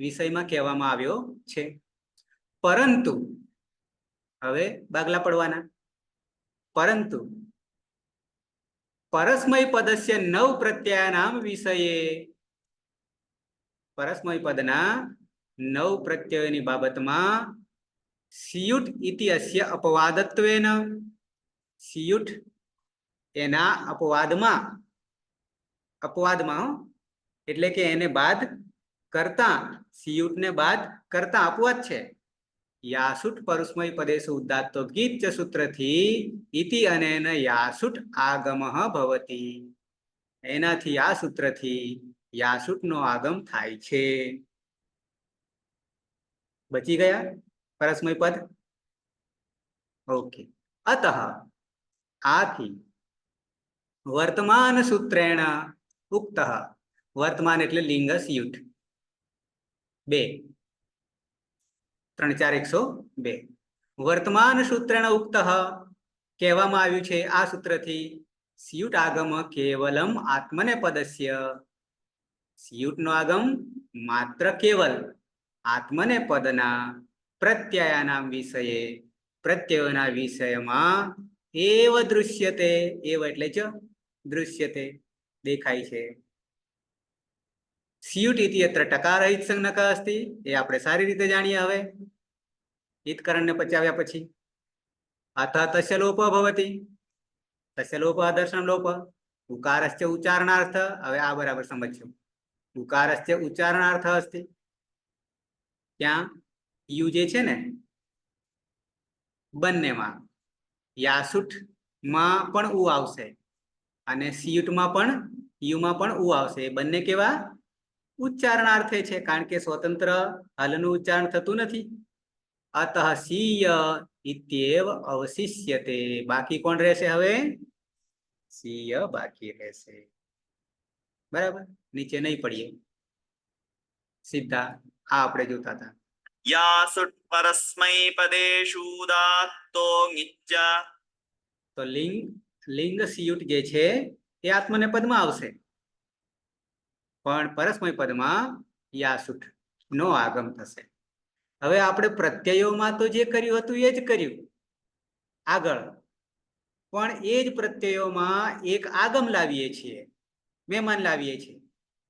વિષયમાં કહેવામાં આવ્યો છે. પરંતુ હવે બાગલા પડવાના. પરંતુ પરસ્મય પદસ્ય 9 પ્રત્યયાનામ વિષયે પરસ્મય પદના 9 પ્રત્યયોની બાબતમાં સિયુટ ઇતિ અસ્ય અપવાદત્વેન સિયુટ એના અપવાદમાં એટલે કે એને બાદ કરતા સિયુટને બાદ કરતા અપવાદ છે. યાસુટ પરસ્મય પદેશુ ઉદાત્તો ગીત ચ સૂત્રથી ઇતિ અનેન યાસુટ આગમઃ ભવતી એનાથી આ સૂત્રથી યાસુટનો આગમ થાય છે. બચી ગયા પરસ્મય પદ. ઓકે. અતઃ આથી વર્તમાન સૂત્રેણ ઉક્ત વર્તમાન એટલે લિંગ સિયુટ 2 3 4 102 વર્તમાન સૂત્રેણ ઉક્ત કહેવામાં આવ્યું છે આ સૂત્રથી સિયુટ આગમ કેવલમ આત્મને પદસ્ય સિયુટનો આગમ માત્ર કેવલ આત્મને પદના પ્રત્યયાનામ વિષયે પ્રત્યયોના વિષયમાં એવ દૃશ્યતે એવ એટલે જ દૃશ્યતે દેખાય છે. સિયુટ ઇતિ અત્ર ટકાર ઈત્સંજ્ઞક અસ્તિ એ આપણે સારી રીતે જાણીએ. હવે ઈત્કરણને પચાવ્યા પછી અથ તસ્ય લોપ ભવતી તસ્ય લોપ દર્શન લોપ ઉકારસ્ય ઉચ્ચારણાર્થ. હવે આ બરાબર સમજ્યો. ઉકારસ્ય ઉચ્ચારણાર્થ અસ્તિ ત્યાં યુ જે છે ને બંનેમાં યાસુટ માં પણ ઉ આવશે અને સિયુટમાં પણ યુમાં પણ ઉ આવશે. બંને કેવા ઉચ્ચારણાર્થે છે કારણ કે સ્વતંત્ર હલનું ઉચ્ચારણ થતું નથી. અતઃ સિય ઇત્યેવ અવશિષ્યતે. બાકી કોણ રહેશે? હવે સિય બાકી રહેશે. બરાબર. નીચે નહીં પડીએ સીધા આ આપણે જોતા હતા. यासुट् परस्मैपदेषु उदात्तो ङिच्च તો લિંગ સિયુટ જે છે એ આત્મને પદમાં આવશે પણ પરસ્મય પદમાં યાસુટ નો આગમ થશે. હવે આપણે પ્રત્યયોમાં તો જે કર્યું હતું એ જ કર્યું આગળ, પણ એ જ પ્રત્યયોમાં એક આગમ લાવીએ છીએ, મહેમાન લાવીએ છીએ.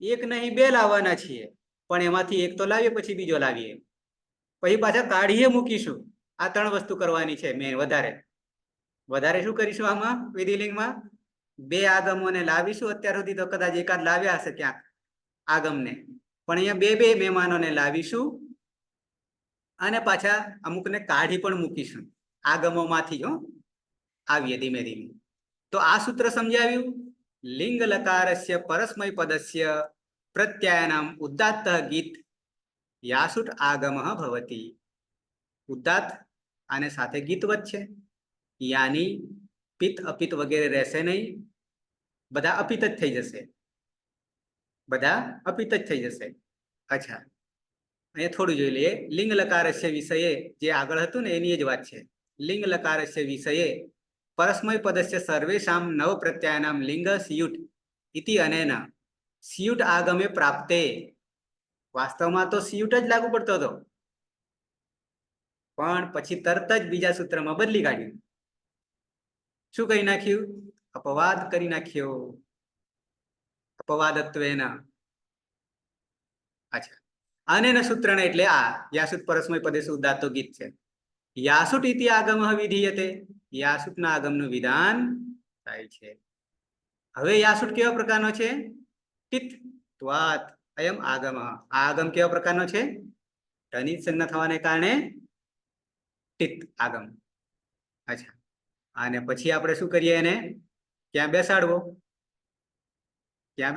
એક નહીં 2 લાવવાના છીએ પણ એમાંથી એક તો લાવીએ પછી બીજો લાવીએ પછી પાછા કાઢીએ મૂકીશું. આ 3 વસ્તુ કરવાની છે. મેં વધારે શું કરીશું આમાં વિધિલિંગમાં 2 આગમોને લાવીશું. અત્યાર સુધી તો કદાચ એકાદ લાવ્યા હશે ક્યાંક આગમને, પણ અહીંયા 2 મહેમાનોને લાવીશું અને પાછા અમુકને કાઢી પણ મૂકીશું. આગમોમાંથી આવીએ ધીમે ધીમે. તો આ સૂત્ર સમજાવ્યું. લિંગ લકારસ્ય પરસ્મય પદસ્ય પ્રત્યયાનામ ઉદાત્ત ગીત યાસુટ આગમઃ ભવતી. ઉદાત્ત અને સાથે ગીતવત છે. યાની પિત અપિત વગેરે રહેશે નહીં. બધા અપિત જ થઈ જશે. બધા અપિત જ થઈ જશે. અચ્છા, અહીંયા થોડું જોઈ લઈએ. લિંગ લકારસ્ય વિષયે જે આગળ હતું ને એની જ વાત છે. લિંગ લકારસ્ય વિષયે પરસ્મય પદસ્ય સર્વેષામ 9 પ્રત્યયાનામ લિંગ સિયુટ ઇતિ અનેન સિયુટ આગમે પ્રાપ્તે. વાસ્તવમાં તો સિયુટ જ લાગુ પડતો હતો પણ પછી તરત જ બીજા સૂત્રમાં બદલી કાઢ્યું. શું કરી નાખ્યું? અપવાદ કરી નાખ્યો. અપવાદત્વેન. અચ્છા, અનેન સૂત્રને એટલે આ યાસુટ પરસ્મય પદેશુ ઉદાત્તો ગીત છે. યાસુટ ઇતિ આગમઃ વિધીયતે. યાસુટના આગમનું વિધાન થાય છે. હવે યાસુટ કેવા પ્રકારનો છે? ટિત ત્વાત અયમ આગમઃ. આ આગમ કેવા પ્રકારનો છે? ટનિત સંજ્ઞા થવાને કારણે ટિત આગમ. અચ્છા, અને પછી આપણે શું કરીએ? એને ક્યાં બેસાડવો? 1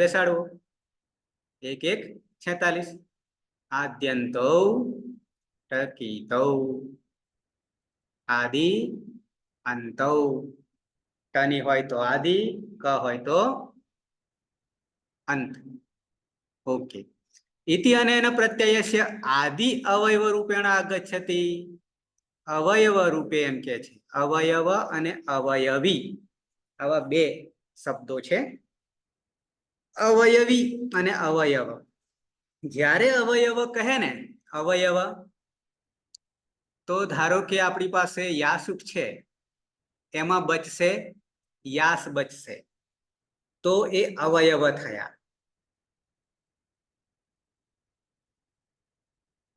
1 46. આદ્યંતો ટકીતો આદિ અંતો. ટની હોય તો આદિ, ક હોય તો અંત. ઓકે. इति अनेन प्रत्ययस्य आदि अवयव रूपेण आगच्छति अवयव रूपे एम के छे अवयव अने अवयवी आवा बे शब्दो छे अवयवी अने अवयव જ્યારે અવયવ કહે ને અવયવ તો ધારો કે આપણી પાસે યાસુટ છે એમાં બચશે યાસ બચશે તો એ અવયવ થયા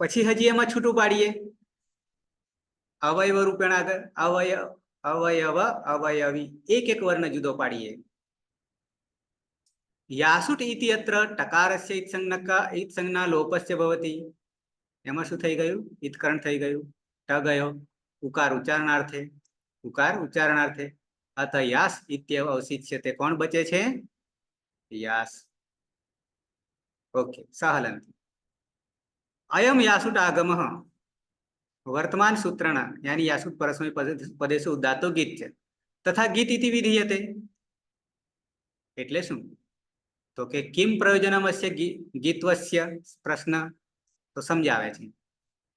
પછી હજી એમાં છૂટું પાડીએ અવયવ રૂપેણ આગળ અવયવ અવયવી એક એક વર્ણ જુદો પાડીએ यासुट इति अत्र टकारस्य इत्संज्ञा लोपस्य भवति एमां शुं थई गयुं इत्करण थई गयुं ट गयो उकार उच्चारणार्थे अतः यास इत्येव अवशिष्यते कोण बचे छे यास ओके सहलन्ति अयम यासुट आगमः वर्तमान सूत्रण यानी यासुट परस्मैपदी पदेषु उदात्तो गीत छे तथा गीत इति विधीयते एटले शुं तो के किम प्रयोजनमस्य गीत्वस्य प्रश्न तो समझावे छे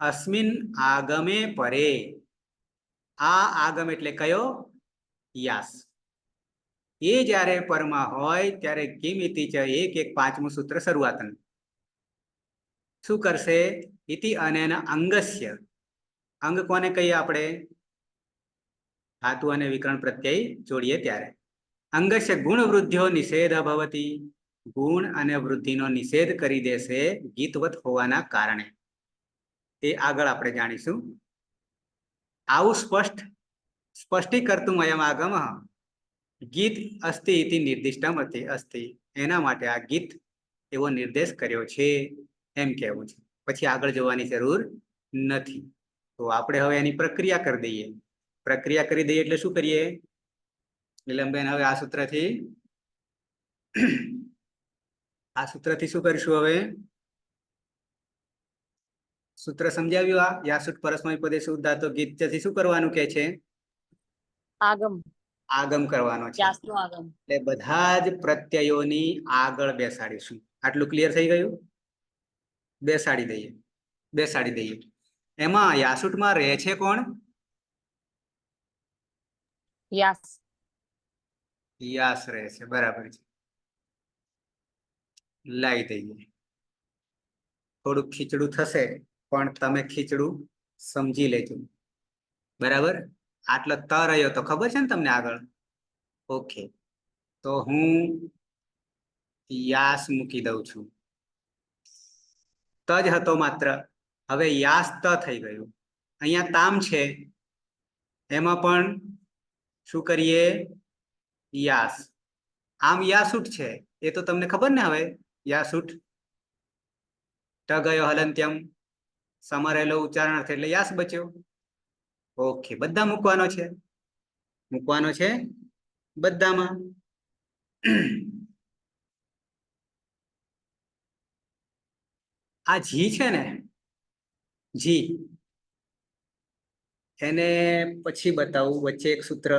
अस्मिन् आगमे परे आ आगम एटले कयो यास ए ज्यारे परमा होय त्यारे किम इति च एक एक पांचमું सूत्र શરૂઆતનું શું કરશે इति अनेन अंगस्य अंग कोने कहीए આપણે धातु અને વિકરણ પ્રત્યય જોડીએ ત્યારે अंगस्य गुण वृद्धियो निषेध भवति गुण અને વૃદ્ધિનો નિષેધ કરી દેશે ગીતવત હોવાના કારણે એ આગળ આપણે જાણીશું આવું સ્પષ્ટીકર્તુમ અયમ આગમઃ ગીત અસ્તિ ઇતિ નિર્દિષ્ટમ અસ્તિ એના માટે આ ગીત એવો નિર્દેશ કર્યો છે એમ કહેવું છે પછી આગળ જવાની જરૂર નથી તો આપણે હવે એની પ્રક્રિયા કરી દઈએ પ્રક્રિયા કરી દઈએ એટલે શું કરીએ નીલમબેન હવે આ સૂત્રથી આ સૂત્રથી શું કરીશું હવે સૂત્ર સમજાવ્યું આ યાસુટ પરસ્મૈપદેષુ ઉદાત્તો ગીતથી શું કરવાનું કહે છે આગમ આગમ કરવાનો છે યાસનું આગમ એટલે બધા જ પ્રત્યયોની આગળ બેસાડીશું આટલું ક્લિયર થઈ ગયું બેસાડી દઈએ એમાં યાસુટમાં રહે છે કોણ યાસ યાસ રહે છે બરાબર છે લાવી દઈએ થોડું ખીચડું થશે પણ તમે ખીચડું સમજી લેજો બરાબર આટલો ત રહ્યો તો ખબર છે ને તમને આગળ ઓકે તો હું યાસ મૂકી દઉં છું ત જ હતો માત્ર હવે યાસ ત થઈ ગયું અહીંયા તામ છે એમાં પણ શું કરીએ યાસ આમ યાસુટ છે એ તો તમને ખબર ને હવે यासुट ट गयो हलंत्यम समरेलो उच्चारणार्थ એટલે यास बच्यो ओके બધા મૂકવાનો છે બધામાં આ જી છે ને જી એને પછી બતાવું વચ્ચે એક સૂત્ર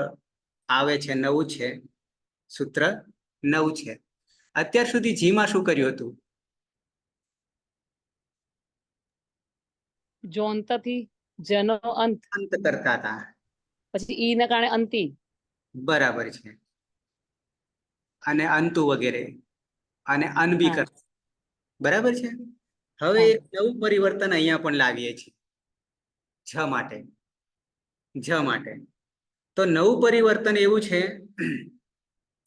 આવે છે નવું છે સૂત્ર નવું છે અત્યાર સુધી જી માં શું કર્યું હતું જોનતાથી જનો અંત અંત કરતા હતા પછી ઈ ના કારણે અંતિ બરાબર છે અને અંતુ વગેરે અને અન બી હા. કરતા બરાબર છે હવે એક નવું પરિવર્તન અહીંયા પણ લાવીએ છીએ જ માટે તો નવું પરિવર્તન એવું છે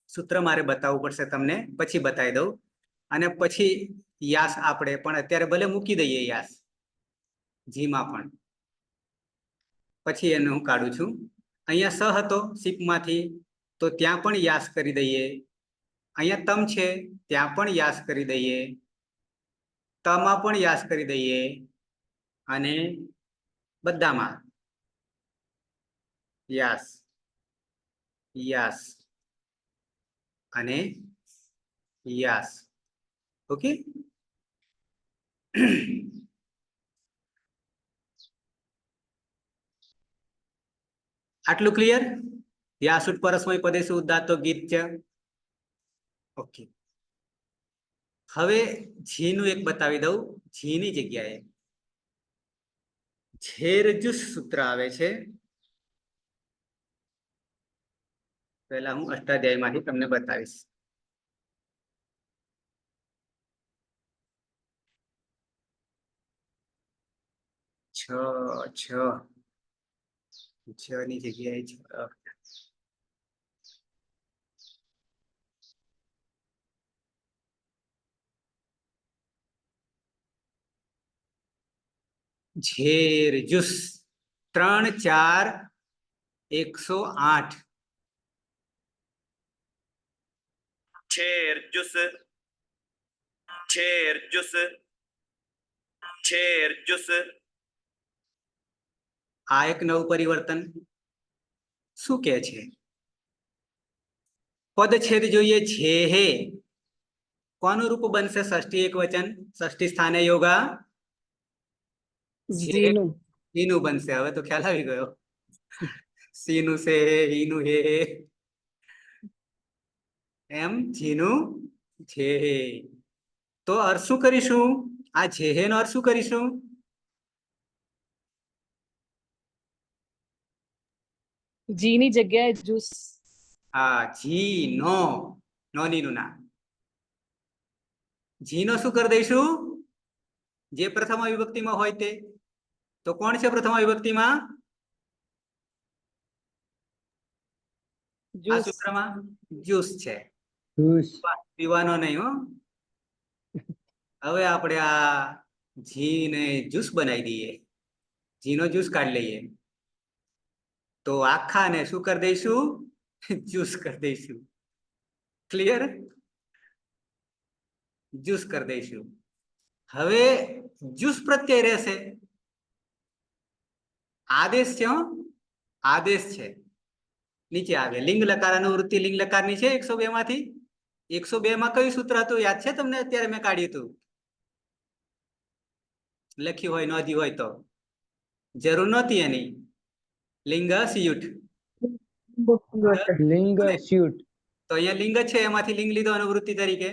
સૂત્ર મારે બતાવવું પડશે તમને પછી બતાવી દઉં અને પછી યાસ આપણે પણ અત્યારે ભલે મૂકી દઈએ યાસ જીમાં પણ પછી એને હું કાઢું છું અહીંયા સ હતો સીપમાંથી તો ત્યાં પણ યાસ કરી દઈએ અહીંયા તમ છે ત્યાં પણ યાસ કરી દઈએ તમાં પણ યાસ કરી દઈએ અને બધામાં યાસ યાસ અને યાસ ઓકે આટલું ક્લિયર यासुट परस्मैपदेषु उदात्तो गीत ओके હવે જી નું એક બતાવી દઉં. જી ની જગ્યાએ ઝેરજુસ સૂત્ર આવે છે. પહેલા હું અષ્ટાધ્યાયમાંથી તમને બતાવીશ. છ છ છ ની જગ્યાએ છ. ઝેરજુસ 3 4 108. છેરજુસ છેરજુસ છેરજુસ. આ એક નવું પરિવર્તન. શું કે છે? પદછેદ જોઈએ છે હે. કોનું રૂપ બનશે? ષષ્ઠી એકવચન. ષષ્ઠી સ્થાને યોગા ઝીનું હીનું બનશે. હવે તો ખ્યાલ આવી ગયો. સીનું છે હીનું હે એમ જીનું છે. તો અર્થ શું કરીશું? આ છે હે નો અર્થ શું કરીશું? જીની જગ્યાએ જુસ. હા, જી નો નોની નું ના. જી નો શું કરી દઈશું? જે પ્રથમ વિભક્તિમાં હોય તે. તો કોણ છે પ્રથમ વિભક્તિમાં? આ જ્યુસ સૂત્રમાં જ્યુસ છે. જ્યુસ પીવાનો નહીં હો. હવે આપણે આ જી ને જ્યુસ બનાવી દઈએ. જી નો જ્યુસ કાઢી લઈએ. તો આખા ને શું કરી દઈશું? જ્યુસ કરી દઈશું. ક્લિયર? જ્યુસ કરી દઈશું. હવે જ્યુસ પ્રત્યય રહેશે. આદેશ છે. આદેશ છે. નીચે આવે લિંગ લકાર અનુવૃત્તિ લિંગ લકારની છે 102 માંથી. 102 માં કયું સૂત્ર હતું? યાદ છે તમને? અત્યારે મેં કાઢ્યું હતું. લખ્યું હોય નોંધ્યું હોય તો. જરૂર નહોતી એની. લિંગ સ્યુટ. લિંગ સ્યુટ. તો અહીંયા લિંગ છે, એમાંથી લિંગ લીધો અનુવૃત્તિ તરીકે.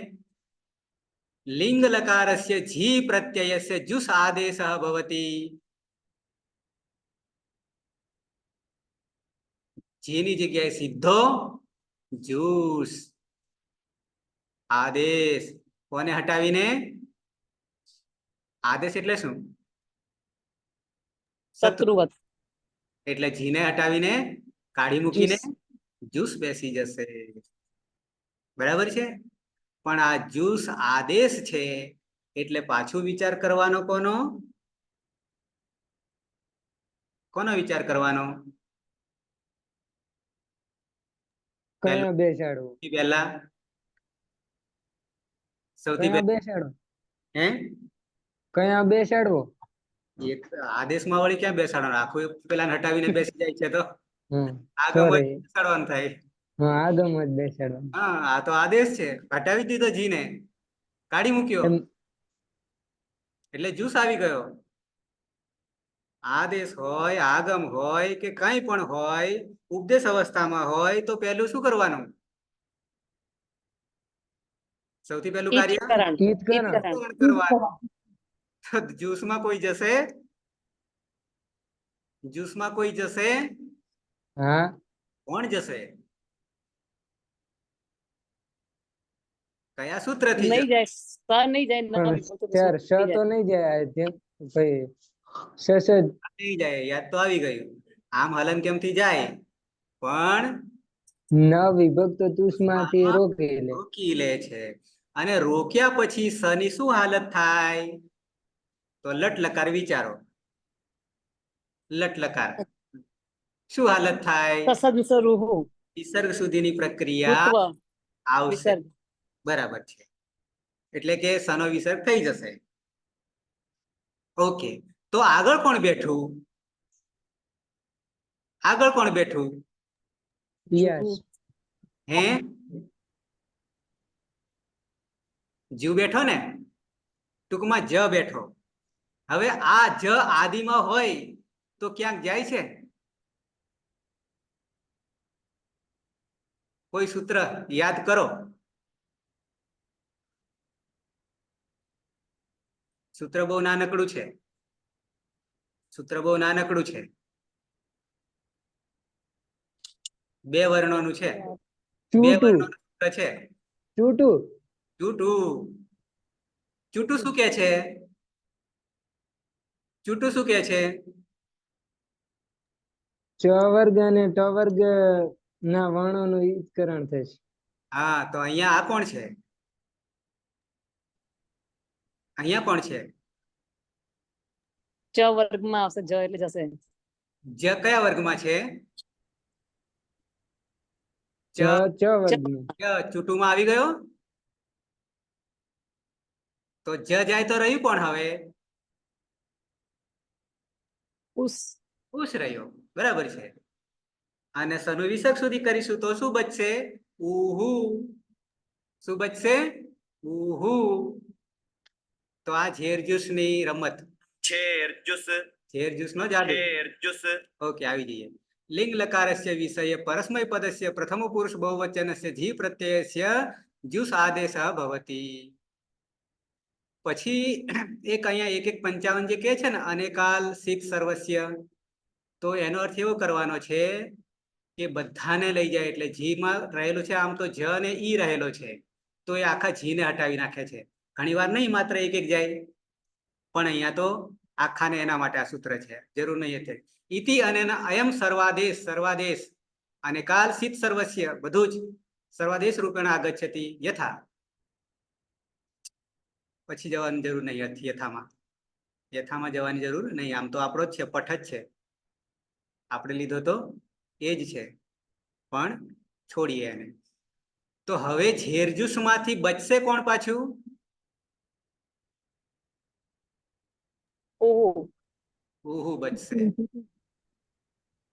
લિંગ લકારસ્ય જી પ્રત્યયસ્ય જુસ આદેશ ભવતી. જીની જગ્યાએ સીધો જુસ આદેશ. કોને હટાવીને? આદેશ એટલે શું? શત્રુવત. એટલે જીને હટાવીને કાઢી મૂકીને જ્યુસ. જ્યુસ બેસી જશે. બરાબર છે? પણ આ જ્યુસ આદેશ છે એટલે પાછું વિચાર કરવાનો કોનો? કોનો વિચાર કરવાનો? કયા બેસાડવો? પહેલા સૌથી કયા પહેલા બેસાડવો? હે કયા બેસાડવો? એક આદેશમાં વળી ક્યાં બેસાડવાનું? આખું પેલા હટાવીને બેસી જાય છે તો હમ આગળ સોરી. બેસાડવાનું થાય. હા, આગમ જ બેસાડવો. હા, આ તો આદેશ છે. હટાવી દીધો જીને, કાઢી મૂક્યો એમ એટલે જ્યુસ આવી ગયો. આદેશ હોય, આગમ હોય કે કંઈ પણ હોય, ઉપદેશ અવસ્થામાં હોય તો પહેલું શું કરવાનું? સૌથી પહેલું કાર્ય ઈત્કરણ. ઈત્કરણ. ઈત્કરણ કરવાનું. તો જ્યુસમાં કોઈ જશે? જ્યુસમાં કોઈ જશે? હા, કોણ જશે? કયા સૂત્રથી નહીં જાય. સ નહીં જાય. પણ નવી પંચમી ચાર સ નહીં તો જાય. નહીં જાય. જેમ ભાઈ સસ જ નહીં જાય. યાદ તો આવી ગયું. આમ હલન કેમથી જાય? પણ ન વિભક્ત તુષમાંથી રોકી લે. રોકી લે છે. અને રોક્યા પછી સ ની શું હાલત થાય? તો લટ લકાર વિચારો. લટ લકાર શું હાલત થાય? સસદ રૂહુ. વિસર્ગ સુધીની પ્રક્રિયા ઋત્વ. આવશે. વિસર્ગ. બરાબર છે. એટલે કે સનો વિસર્ગ થઈ જશે. ઓકે, તો આગળ કોણ બેઠું? આગળ કોણ બેઠું? યસ. હે જીવ બેઠો ને? ટૂંકમાં જ બેઠો. હવે આ જ આદિમાં હોય તો ક્યાંક જાય છે? કોઈ સૂત્ર યાદ કરો. સૂત્ર બહુ નાનકડું છે. સૂત્ર બહુ નાનકડું છે. 2 વર્ણોનું છે. 2 ચૂટું વર્ણોનું સૂત્ર છે. ચૂટું ચૂટું. ચૂટું શું કે છે? ચૂટું શું કે છે? ચ વર્ગ અને ટ વર્ગ ના વર્ણોનું ઈજકરણ થશે. હા, તો અહીંયા આ કોણ છે? અહીંયા કોણ છે? ચ વર્ગમાં આવશે જ એટલે જશે. જ કયા વર્ગમાં છે? ચ ચ વર્ગનું. ચૂટુમાં આવી ગયો. તો જ જાય તો રહ્યું કોણ હવે? ઉસ ઉસ રહ્યો. બરાબર છે. અને સનું વિસર્ગ સુધી કરીશું તો શું બચશે? ઉહુ. શું બચશે? ઉહુ. તો આ ઝેર જ્યુસની રમત. ઝેર જ્યુસ ઝેર જ્યુસ નો જાદુ. ઝેર જ્યુસ ઓકે, આવી જઈએ. લિંગ લકારસ્ય વિષય પરસ્મય પદસ્ય પ્રથમ પુરુષ બહુવચનસ્ય જી પ્રત્યયસ્ય જ્યુસ આદેશ ભવતી. પછી એક અહીંયા 1:55 જે કહે છે ને અનેકાલ સિક સર્વસ્ય, તો એનો અર્થ એવો કરવાનો છે કે બધાને લઈ જાય. એટલે જીમાં રહેલું છે, આમ તો જ અને ઈ રહેલો છે, તો એ આખા જીને હટાવી નાખે છે. ઘણીવાર નહીં, માત્ર એક જાય, પણ અહીંયા તો આખાને એના માટે આ સૂત્ર છે. જરૂર નહીં એટલે ઇતિ અને અયમ સર્વાદેશ. સર્વાદેશ અને કાલ સિત સર્વસ્ય બધું જ સર્વાદેશ રૂપેણ આગચ્છતિ યથા. પછી જવાની જરૂર નહીં. યથામાં યથામાં જવાની જરૂર નહીં. આમ તો આપણો જ છે, પઠ જ છે. આપણે લીધો તો એ જ છે, પણ છોડીએ એને. તો હવે ઝેર જ્યુસ માંથી બચશે કોણ પાછું? ઓહો ઉહુ બચશે.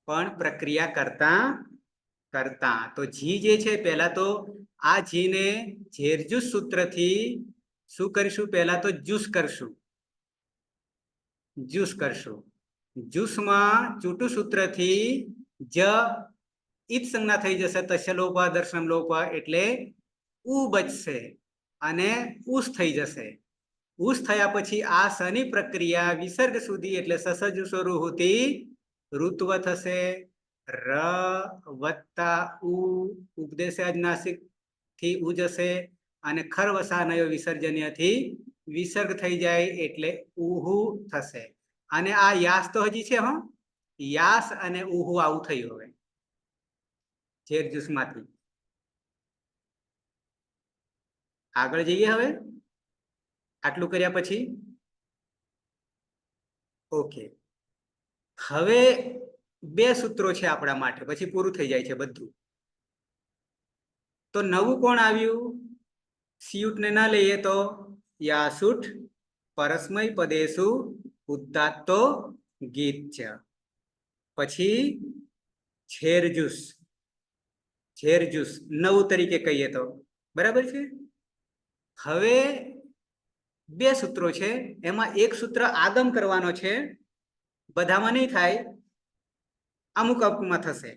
પણ પ્રક્રિયા કરતા કરતા તો જી જે છે, પહેલા તો આ જીને ઝેર જ્યુસ સૂત્રથી શું કરીશું? પહેલા તો જ્યુસ કરશું. જ્યુસ કરશું. જ્યુસમાં ચૂટું સૂત્રથી જ ઈત સંજ્ઞા થઈ જશે. તસ્ય લોપ દર્શન લોપ એટલે ઉ બચશે અને ઉસ થઈ જશે. ઉસ થયા પછી આ સની પ્રક્રિયા વિસર્ગ સુધી એટલે સસજુસો રૂહુતી ઋત્વ થશે. ર વત્તા ઉ ઉપદેશ નાસિક થી ઉ જશે અને ખરવસાનયો વિસર્જનીયથી વિસર્ગ થઈ જાય એટલે ઉહુ થશે. અને આ યાસ તો હજી છે. યાસ અને ઉહુ આવું થયું. હવે ઝેર જ્યુસ માંથી આગળ જઈએ. હવે આટલું કર્યા પછી ઓકે, હવે 2 સૂત્રો છે આપણા માટે, પછી પૂરું થઈ જાય છે બધું. તો નવું કોણ આવ્યું? સિયુટ ને ના લઈએ તો યાસુટ પરસ્મય પદેશુ ઉદ્દાત્તો ગીત છે. પછી ઝેર જ્યુસ. ઝેર જ્યુસ નવું તરીકે કહીએ તો બરાબર છે. હવે 2 સૂત્રો છે, એમાં એક સૂત્ર આગમ કરવાનો છે. બધામાં નહીં થાય, અમુક અમુકમાં થશે.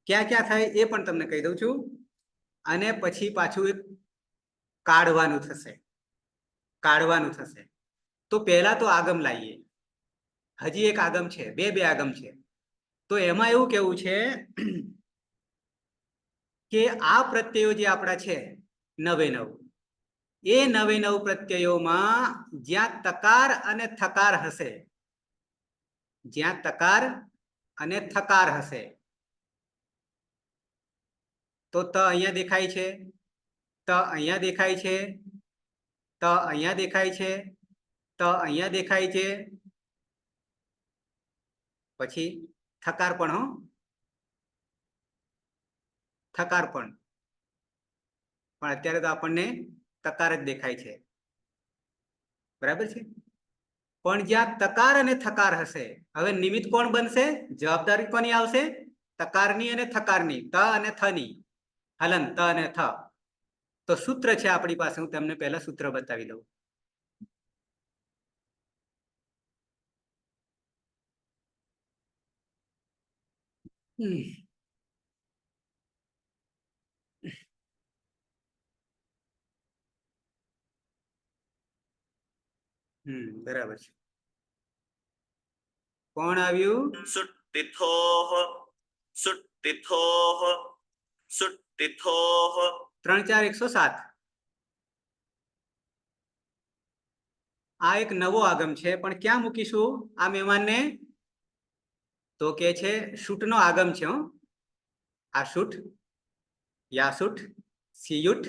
ક્યાં ક્યાં થાય એ પણ તમને કહી દઉં છું. અને પછી પાછું એક કાઢવાનું થશે. કાઢવાનું થશે. તો પહેલા તો આગમ લાવીએ. હજી એક આગમ છે, બે આગમ છે. તો એમાં એવું કેવું છે કે આ પ્રત્યયો જે આપણા છે 99, એ 99 પ્રત્યયોમાં જ્યાં તકાર અને થકાર હશે, જ્યાં તકાર અને થકાર હશે, તો ત અહીંયા દેખાય છે, ત અહીંયા દેખાય છે, ત અહીંયા દેખાય છે, ત અહીંયા દેખાય છે. પછી થકાર પણ થકાર પણ અત્યારે તો આપણને તકાર જ દેખાય છે. બરાબર છે. પણ જ્યાં તકાર અને થકાર હશે, હવે નિમિત્ત કોણ બનશે? જવાબદારી કોની આવશે? તકારની અને થકારની, ત અને થની હલન, ત અને થ. તો સૂત્ર છે આપણી પાસે. હું તમને પહેલા સૂત્ર બતાવી દઉં. બરાબર છે. કોણ આવ્યું? સુટ્ટિથોઃ સુટ્ટિથોઃ સુટ્ટિથોઃ 3 4 107. આ એક નવો આગમ છે, પણ ક્યાં મૂકીશું આ મહેમાનને? તો કે છે શૂટનો આગમ છે. આ શૂટ, યાસુટ, સીયુટ,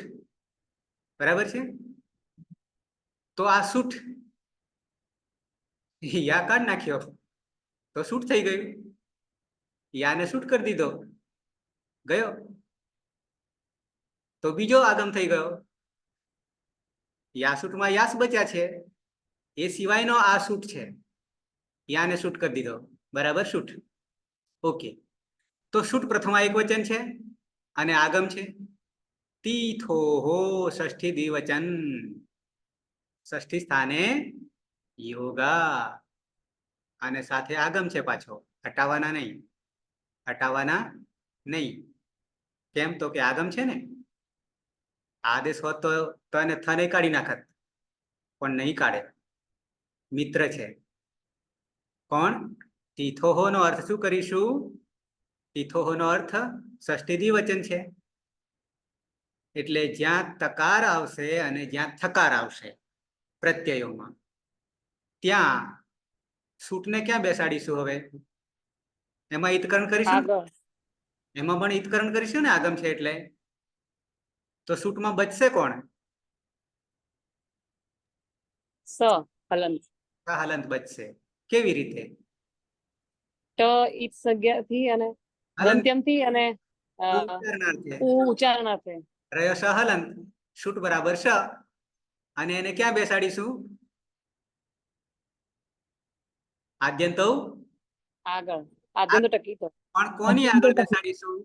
બરાબર છે. તો આ શૂટ યા કાઢ નાખ્યો તો શૂટ થઈ ગયું. યાને શૂટ કરી દીધો, ગયો. તો બીજો આગમ થઈ ગયો. યાસુટમાં યાસ બચ્યા છે, એ સિવાયનો આ શૂટ છે. યાને શૂટ કરી દીધો, બરાબર, શૂટ. ઓકે, તો શૂટ પ્રથમા એક વચન છે અને આગમ છે. તીથોહો ષષ્ઠી દ્વિવચન, ષષ્ઠી સ્થાને યોગા, અને સાથે આગમ છે પાછો. હટાવવાના નહીં, હટાવવાના નહીં. કેમ? તો કે આગમ છે ને. આદેશ હોત તો એને થ નહીં કાઢી નાખત, પણ નહીં કાઢે. મિત્ર છે. કોણ? તીથોહો નો અર્થ શું કરીશું? તીથોહો નો અર્થ ષષ્ઠી દ્વિવચન છે, એટલે જ્યાં તકાર આવશે અને જ્યાં થકાર આવશે પ્રત્યયોમાં, ત્યાં સૂટને ક્યાં બેસાડીશું? હવે એમાં ઈતકરણ કરીશું, આગળ એમાં પણ ઈતકરણ કરીશું ને, આગમ છે એટલે. તો સૂટમાં બચશે કોણ? સ હલંત હલંત બચશે. કેવી રીતે? ટ ઈત સંજ્ઞાથી અને હલંત દંત્યમથી અને ઉચ્ચારણાર્થે. ઉચ્ચારણાર્થે. રહ્યો સ હલંત, શૂટ બરાબર શ, અને એને ક્યાં બેસાડીશું? આદ્યંત આગળ આદ્યંત ટકી તો પણ કોની આગળ બેસાડીશું?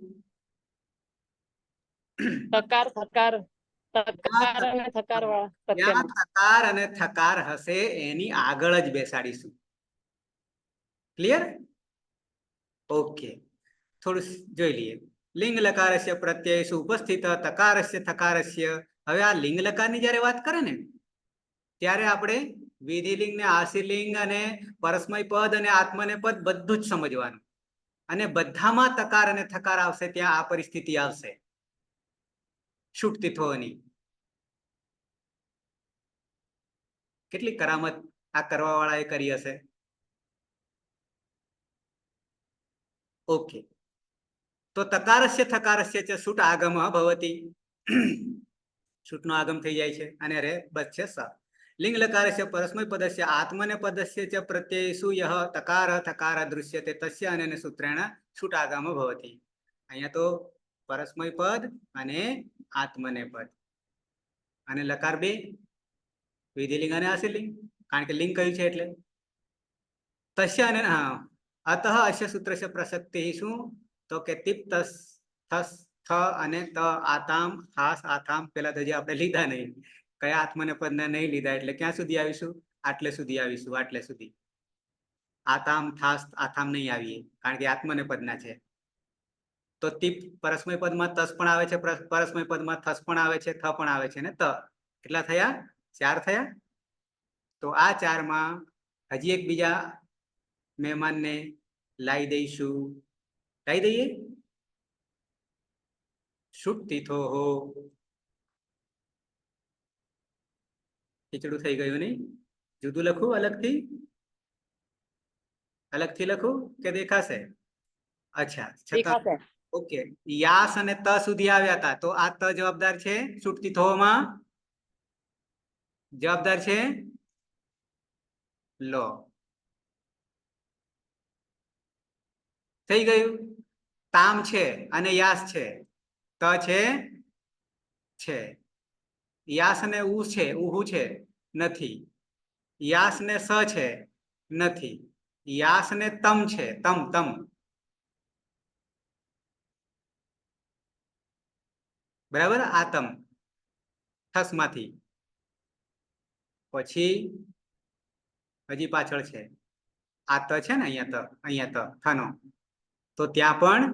તકાર થકાર, તકાર અને થકાર વાળા જ્યાં પ્રત્યય. થકાર અને થકાર હશે એની આગળ જ બેસાડીશું. ક્લિયર? ઓકે, થોડું જોઈ લઈએ. લિંગ લકારસ્ય પ્રત્યયસુ ઉપસ્થિત તકારસ્ય થકારસ્ય. હવે આ લિંગ લકારની જયારે વાત કરે ને, ત્યારે આપણે વિધિલિંગ ને આશીલિંગ અને પરસ્મય પદ અને આત્મને પદ બધું જ સમજવાનું. અને બધામાં તકાર અને થકાર આવશે ત્યાં આ પરિસ્થિતિ આવશે છૂટતીથોની. કેટલી કરામત આ કરવા વાળાએ કરી હશે. ઓકે, તો તકારસ્ય થકારસ્ય ચ શુટ આગમ ભવતી. શુટનો આગમ થઈ જાય છે અને રે બચશે સ. લિંગ લકારસ્ય પરસ્મય પદસ્ય આત્મને પદસ્ય ચ પ્રત્યયસુ યહ તકાર થકાર દૃશ્યતે તસ્ય અનેન સૂત્રેણ શુટ આગમ ભવતી. અહીંયા તો પરસ્મય પદ અને આત્મને પદ અને લકાર બે, વિધિલિંગ અને આશીલિંગ, કારણ કે લિંગ કયું છે એટલે. તસ્ય અને અતઃ અસ્ય સૂત્રસ્ય પ્રસક્તિ શું? તો કે તિપ તસ થસ થ અને ત આતામ હાસ આથામ. પેલા તો જે આપણે લીધા નહીં, કયા આત્મને પદને નહીં લીધા, એટલે ક્યાં સુધી આવીશું? આટલે સુધી આવીશું, આટલે સુધી. આતામ થાસ આથામ નહીં આવીએ, કારણ કે આત્મને પદના છે. તો તિપ પરસ્મય પદમાં તસ પણ આવે છે, પરસ્મય પદમાં થસ પણ આવે છે, થ પણ આવે છે ને ત. કેટલા થયા? 4 થયા. તો આ 4માં હજી એક બીજા મહેમાનને લાવી દઈશું. લાવી દઈએ. શુટ્ટિથોઃ. ખીચડું થઈ ગયું નહીં? જુદું લખું? અલગથી? અલગથી લખું કે દેખાશે? અચ્છા, છતાં ઓકે. યાસ અને ત સુધી આવ્યા હતા, તો આ ત જવાબદાર છે શુટ્ટિથોઃમાં. જવાબદાર છે લો. થઈ ગયું. તામ છે અને યાસ છે. ત છે. યાસ ને ઉ છે, ઉહુ છે, નથી. યાસ ને સ છે, નથી. યાસ ને તમ છે, તમ તમ. બરાબર. આ તમ થસ માંથી. પછી હજી પાછળ છે આ ત છે ને, અહીંયા ત થનો. તો ત્યાં પણ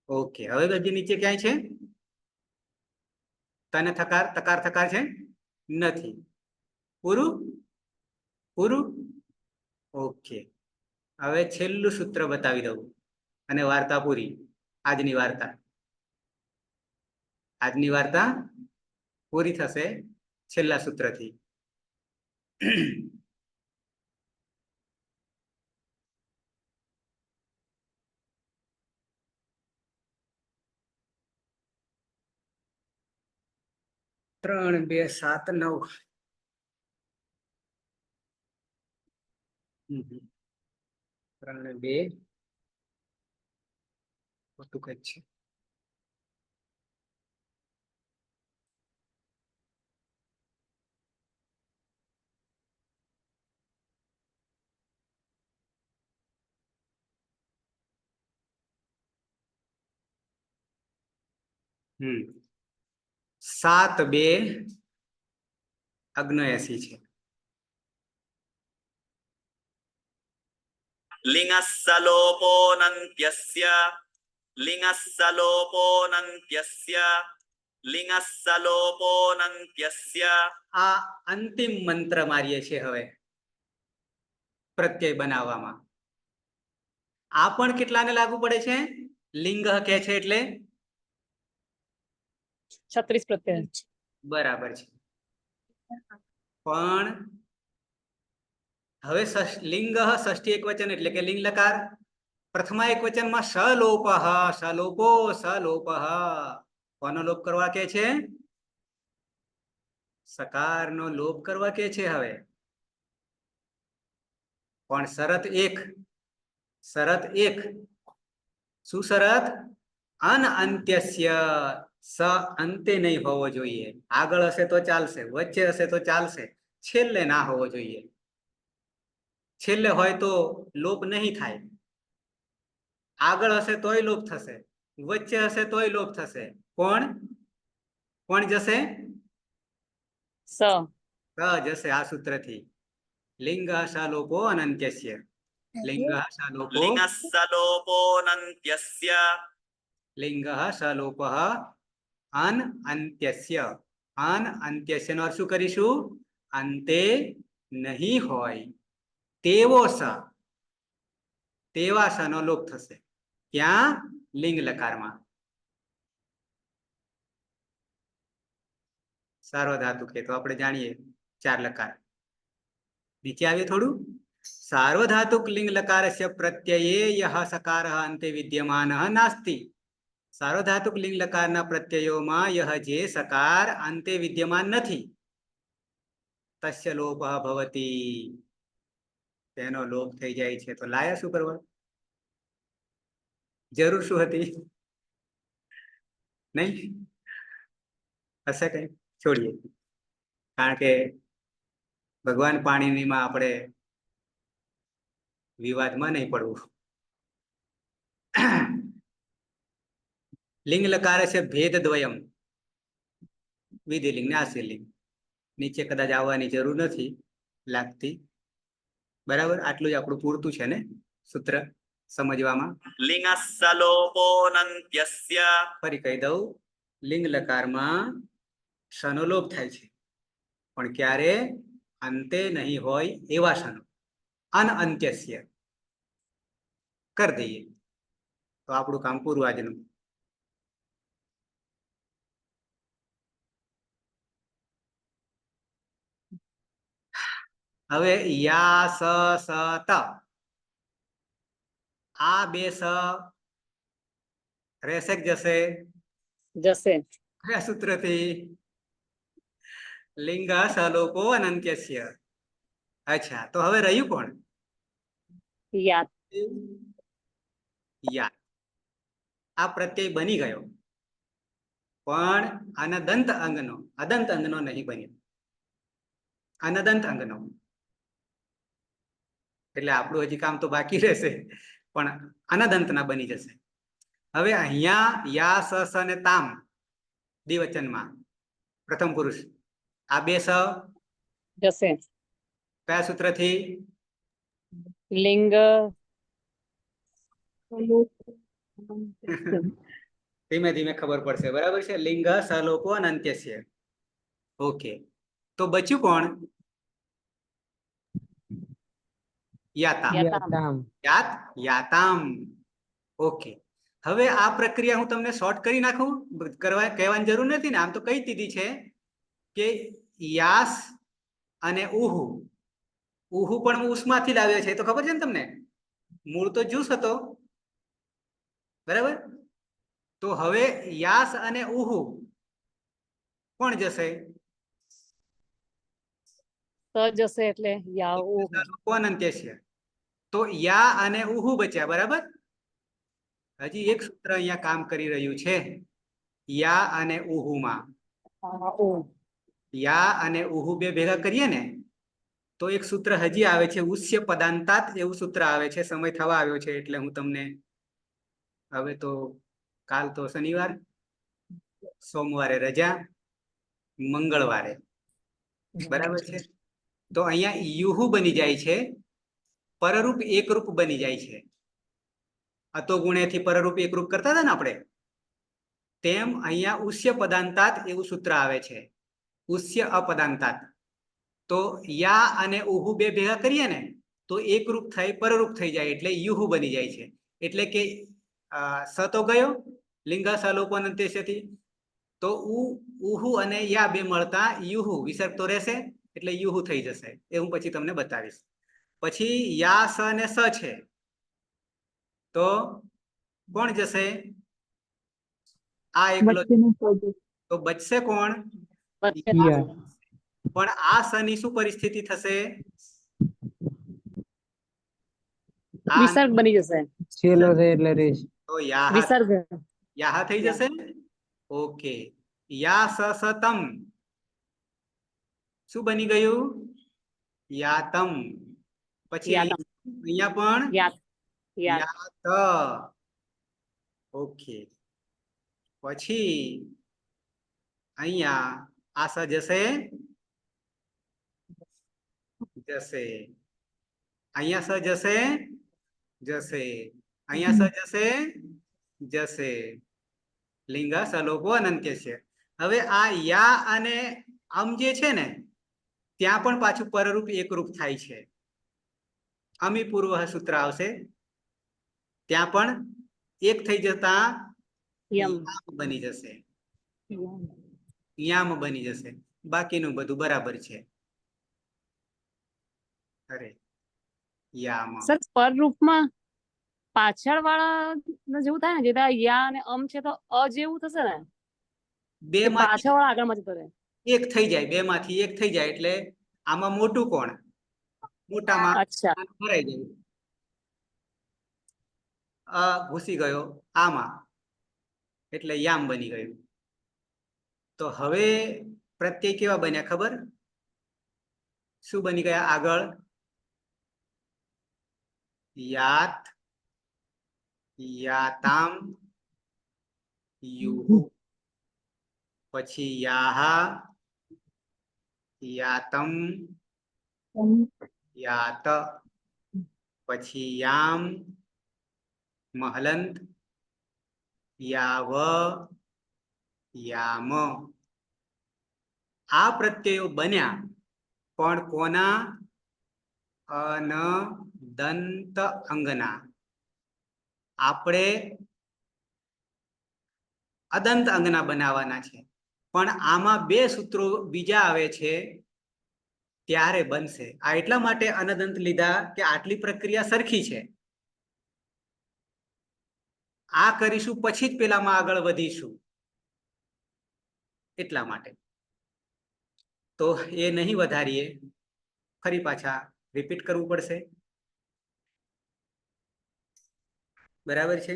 ઓકે. હવે હજી નીચે ક્યાંય છે? તને થકાર, તકાર થકાર છે. નથી. પૂરું પૂરું. ઓકે, હવે છેલ્લું સૂત્ર બતાવી દઉં અને વાર્તા પૂરી. આજની વાર્તા પૂરી થશે છેલ્લા સૂત્રથી. ત્રણ, 2, 7, 9. 3 ને 2 ખોટું કઈ છે. હમ 7, 2 79 છે. लिङ्गस्सलोपोऽनन्त्यस्य लिङ्गस्सलोपोऽनन्त्यस्य આ અંતિમ મંત્ર મારીએ છીએ હવે પ્રત્યય બનાવવામાં. આ પણ કેટલાને લાગુ પડે છે? લિંગ કે છે એટલે 36 પ્રત્યય. બરાબર છે. પણ હવે લિંગ ષષ્ઠી એકવચન એટલે કે લિંગ લકાર. પ્રથમા એકવચનમાં સલોપઃ, સલોપો, સલોપઃ. કોનો લોપ કરવા કે છે? સકારનો લોપ કરવા કે છે. હવે પણ શરત એક શું શરત? અનઅંત્યસ્ય, સ અંતે નહીં હોવો જોઈએ. આગળ હશે તો ચાલશે, વચ્ચે હશે તો ચાલશે, છેલ્લે ના હોવો જોઈએ. છેલ્લે હોય તો લોપ નહીં થાય. આગળ હશે તોય લોપ થશે, વચ્ચે હશે તોય લોપ થશે. કોણ જશે? સ જશે આ સૂત્રથી. લિંગ સલોપો અનંત્યસ્ય. લિંગ સલોપો लिङ्गस्सलोपोऽनन्त्यस्य લિંગ સલોપઃ અનંત્યસ્ય. અનંત્યસ્ય નો અર્થ શું કરીશું? અંતે નહીં હોય તેવો સ, તેવા સ નો લોપ થશે. ક્યાં? લિંગ લકારમાં. સાર્વધાતુક તો આપણે જાણીએ 4 લકાર. નીચે આવીએ થોડું. સાર્વધાતુક લિંગ લકારસ્ય પ્રત્યયે યહ સકારઃ અંતે વિદ્યમાનઃ નાસ્તિ. સાર્વધાતુક લિંગ લકારના પ્રત્યયોમાં યહ જે સકાર અંતે વિદ્યમાન નથી, તસ્ય લોપઃ ભવતી, તેનો લોપ થઈ જાય છે. તો લાયા શું કરવા? જરૂર શું હતી? નહીં હશે કઈ? છોડીએ, કારણ કે ભગવાન પાણીનીમાં આપણે વિવાદમાં નહીં પડવું. લિંગ લકાર છે ભેદ દ્વયમ, વિધિલિંગ ને આશ્રિલિંગ. નીચે કદાચ આવવાની જરૂર નથી લાગતી. બરાબર, આટલું જ આપણું પૂરતું છે ને સૂત્ર સમજવામાં. लिङ्गस्सलोपोऽनन्त्यस्य ફરી કહી દઉં, લિંગ લકારમાં શનો લોપ થાય છે, પણ ક્યારે? અંતે નહીં હોય એવા શનો. અનઅંત્યસ્ય કરી દઈએ તો આપણું કામ પૂરું આજનું. હવે યા સ ત, આ બે સ રહેશે કે જશે? જશે. કયા સૂત્રથી? લિંગ સલોપો અનંત્યસ્ય. અચ્છા, તો હવે રહ્યું કોણ? યાદ. યા. આ પ્રત્યય બની ગયો, પણ અનદંત અંગનો, અદંત અંગનો નહીં બન્યો. અનદંત અંગનો એટલે આપણું હજી કામ તો બાકી રહેશે, પણ અનદંત ના બની જશે. હવે અહીંયા યા સ અને તામ દ્વિવચનમાં પ્રથમ પુરુષ, આ બે સ જશે. કયા સૂત્રથી? લિંગ ધીમે ધીમે ખબર પડશે. બરાબર છે. લિંગ સલોપો અનંત્યસ્ય. ઓકે, તો બચ્યું કોણ? યાતામ. યાતામ. યાતામ. ઓકે, હવે આ પ્રક્રિયા હું તમને શોર્ટ કરી નાખું, કહેવાની જરૂર નથી ને, આમ તો કહી દીધી છે કે યાસ અને ઉહુ. ઉહુ પણ ઉસમાંથી લાવ્યો છે, તો ખબર છે ને તમને? મૂળ તો જુસ હતો, બરાબર? તો હવે યાસ અને ઉહુ કોણ જશે? જશે એટલે યા કોણ અંત્યસ્ય? તો યા અને ઉહુ બચ્યા, બરાબર? હજી એક સૂત્ર અહીંયા કામ કરી રહ્યું છે યા અને ઉહુમાં. યા અને ઉહુ બે ભેગા કરીએ ને તો એક સૂત્ર હજી આવે છે, ઉસ્ય પદાંતાત એવું સૂત્ર આવે છે. સમય થવા આવ્યો છે એટલે હું તમને, હવે તો કાલ તો શનિવાર, સોમવારે રજા, મંગળવારે, બરાબર છે? તો અહીંયા યુહુ બની જાય છે, પરરૂપ એકરૂપ બની જાય છે. અતો ગુણેથી પરરૂપ એકરૂપ કરતા હતા ને આપણે, તેમ અહીંયા ઉસ્ય પદાંતાત એવું સૂત્ર આવે છે, ઉસ્ય અપદાંતાત. તો યા અને ઉહુ બે ભેગા કરીએ ને તો એકરૂપ થઈ પરરૂપ થઈ જાય એટલે યુહુ બની જાય છે. એટલે કે સ તો ગયો લિંગા સલોપન અંત્યસ્યથી, તો ઉહુ અને યા બે મળતા યુહુ વિસર્ગ તો રહેશે એટલે યુહુ થઈ જશે. એ હું પછી તમને બતાવીશ. પછી યા સ અને સ છે તો કોણ જશે? આ એકલો, તો બચશે કોણ? યા. પણ આ સની શું પરિસ્થિતિ થશે? વિસર્ગ બની જશે. છેલ્લો છે એટલે રેશ. તો યાહ વિસર્ગ યાહ થઈ જશે. ઓકે, યા સ સ તમ શું બની ગયું? યાતમ. પછી યાતમ. અહીંયા પણ યાત યાત યાત. ઓકે, પછી અહીંયા આ સ જશે, જશે. અહીંયા સ જશે, જશે. અહીંયા સ જશે, જશે. લિંગ સલોપો અનંત્ય છે. હવે આ યા અને અમ જે છે ને ત્યાં પણ પાછું પરરૂપ એકરૂપ થાય છે. અમી પૂર્વ સૂત્ર આવશે, ત્યાં પણ એક થઈ જતા યમ બની જશે, યામ બની જશે. બાકીનું બધું બરાબર છે. અરે યામ. સર પર રૂપમાં પાછળ વાળા જેવું થાય ને, જેતા યા અને અમ છે તો અ જેવું થશે ને, બે કે પાછળ વાળા આગળમાં જતો રહે. એક થઈ જાય, બે માંથી એક થઈ જાય એટલે આમાં મોટું કોણ? મોટામાં અચ્છા ભરાઈ ગયું, ઘૂસી ગયો આમાં એટલે યામ બની ગયું. તો હવે પ્રત્યય કેવા બન્યા ખબર? શું બની ગયા આગળ? યાત, યાતામ, યુહુ. પછી યાહા, યાતમ, યાત. પછી યામ, મહલંત, યાવ, યામ. આ પ્રત્યયો બન્યા પણ કોના? અનદંત અંગના. આપણે અદંત અંગના બનાવવાના છે, પણ આમાં બે સૂત્રો બીજા આવે છે ત્યારે બનશે. આ એટલા માટે અનદંત લીધા કે આટલી પ્રક્રિયા સરખી છે. આ કરીશું પછી જ પેલામાં આગળ વધીશું એટલા માટે. તો એ નહીં વધારીએ, ફરી પાછા રિપીટ કરવું પડશે, બરાબર છે?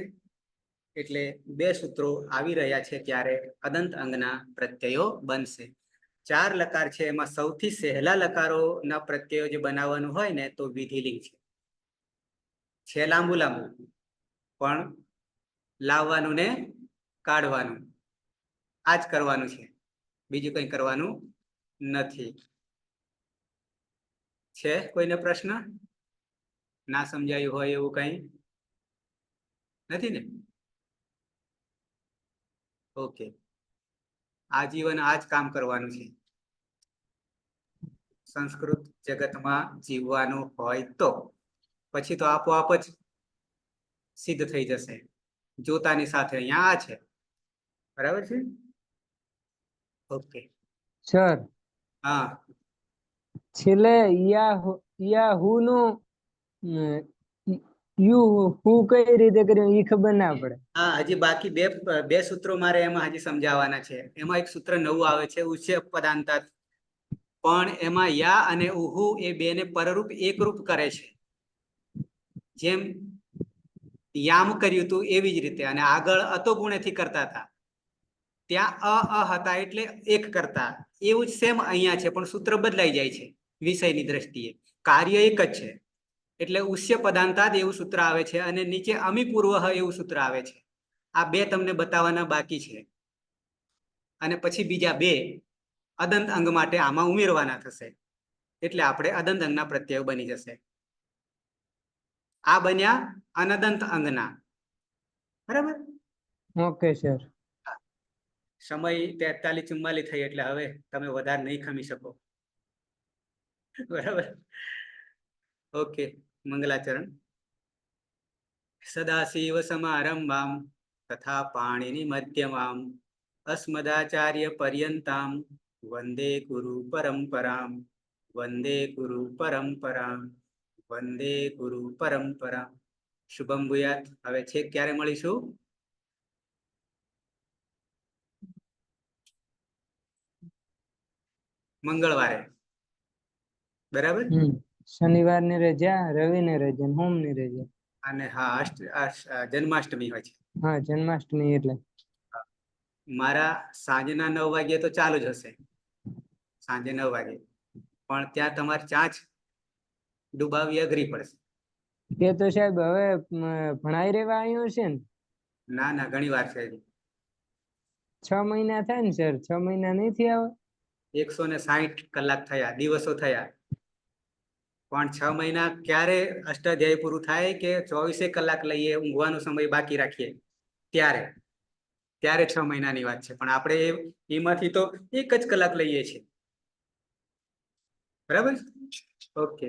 એટલે બે સૂત્રો આવી રહ્યા છે ત્યારે અદંત અંગના પ્રત્યયો બનશે. 4 લકાર છે, એમાં સૌથી સહેલા લકારોના પ્રત્યયો જે બનાવવાનું હોય ને તો વિધિલિંગ છે. લાંબુ લાંબુ પણ લાવવાનું ને કાઢવાનું આ જ કરવાનું છે, બીજું કંઈ કરવાનું નથી. છે કોઈને પ્રશ્ન? ના સમજાયું હોય એવું કંઈ નથી ને? ઓકે, આજીવન આ જ કામ કરવાનું છે. સંસ્કૃત જગતમાં જીવવાનું હોય તો પછી તો આપોઆપ જ સિદ્ધ થઈ જશે. જોતાની સાથે અહીંયા આ છે, બરાબર છે? ઓકે, સર હા છેલ્લે યાહુ નું યુ હું કઈ રીતે કર્યું એ ખબર ના પડે. હા, હજી બાકી બે સૂત્રો મારે એમાં હજી સમજાવવાના છે. એમાં એક સૂત્ર નવું આવે છે, ઉચ્ય પદાંતાત. પણ એમાં યા અને ઉહુ એ બેને પરરૂપ એકરૂપ કરે છે. જેમ યામ કર્યું હતું એવી જ રીતે, અને આગળ અતો ગુણેથી કરતા હતા, ત્યાં અ હતા એટલે એક કરતા. એવું જ સેમ અહીંયા છે, પણ સૂત્ર બદલાઈ જાય છે વિષયની દ્રષ્ટિએ. કાર્ય એક જ છે. એટલે ઉષ્ય પદાંતાદ એવું સૂત્ર આવે છે, અને નીચે અમી પૂર્વ એવું સૂત્ર આવે છે. આ બે તમને બતાવવાના બાકી છે, અને પછી બીજા બે અદંત અંગ માટે આમાં ઉમેરવાના થશે. એટલે આપણે અદંત અંગના પ્રત્યય બની જશે. આ બન્યા અનદંત અંગના, બરાબર? Okay sir. સમય 43-44 થઈ, એટલે હવે તમે વધારે નહીં ખમી શકો, બરાબર? ઓકે, મંગલાચરણ. સદાશિવ સમારંભામ તથા પાણીની મધ્યમામ અસ્મદાચાર્ય પર્યંતામ વંદે ગુરુ પરંપરામ. વંદે ગુરુ પરંપરામ. વંદે ગુરુ પરંપરામ. શુભમ ભૂયાત. હવે છેક ક્યારે મળીશું? મંગળવારે, બરાબર? શનિવાર ની રજા, રવિ ની રજા, હોમ ની રજા. અને હા, જન્માષ્ટમી હોય છે. હા, જન્માષ્ટમી એટલે મારા સાંજના 9 વાગે તો ચાલુ જ હશે, સાંજે 9 વાગે. પણ ત્યાં તમારે ચાંચ ડુબાવી અઘરી પડશે. એ તો સાહેબ હવે ભણાઈ રહેવા આવ્યો છે ને. ના, ઘણી વાર છે. 6 મહિના થાય ને સર? 6 મહિના નહીં થયા આવે? 160 કલાક થયા, દિવસો થયા. પણ 6 મહિના ક્યારે અષ્ટાધ્યાય પૂરું થાય કે 24 કલાક લઈએ, ઊંઘવાનો સમય બાકી રાખીએ, ત્યારે 6 મહિનાની વાત છે. પણ આપણે એમાંથી તો 1 જ કલાક લઈએ છીએ, બરાબર? ઓકે.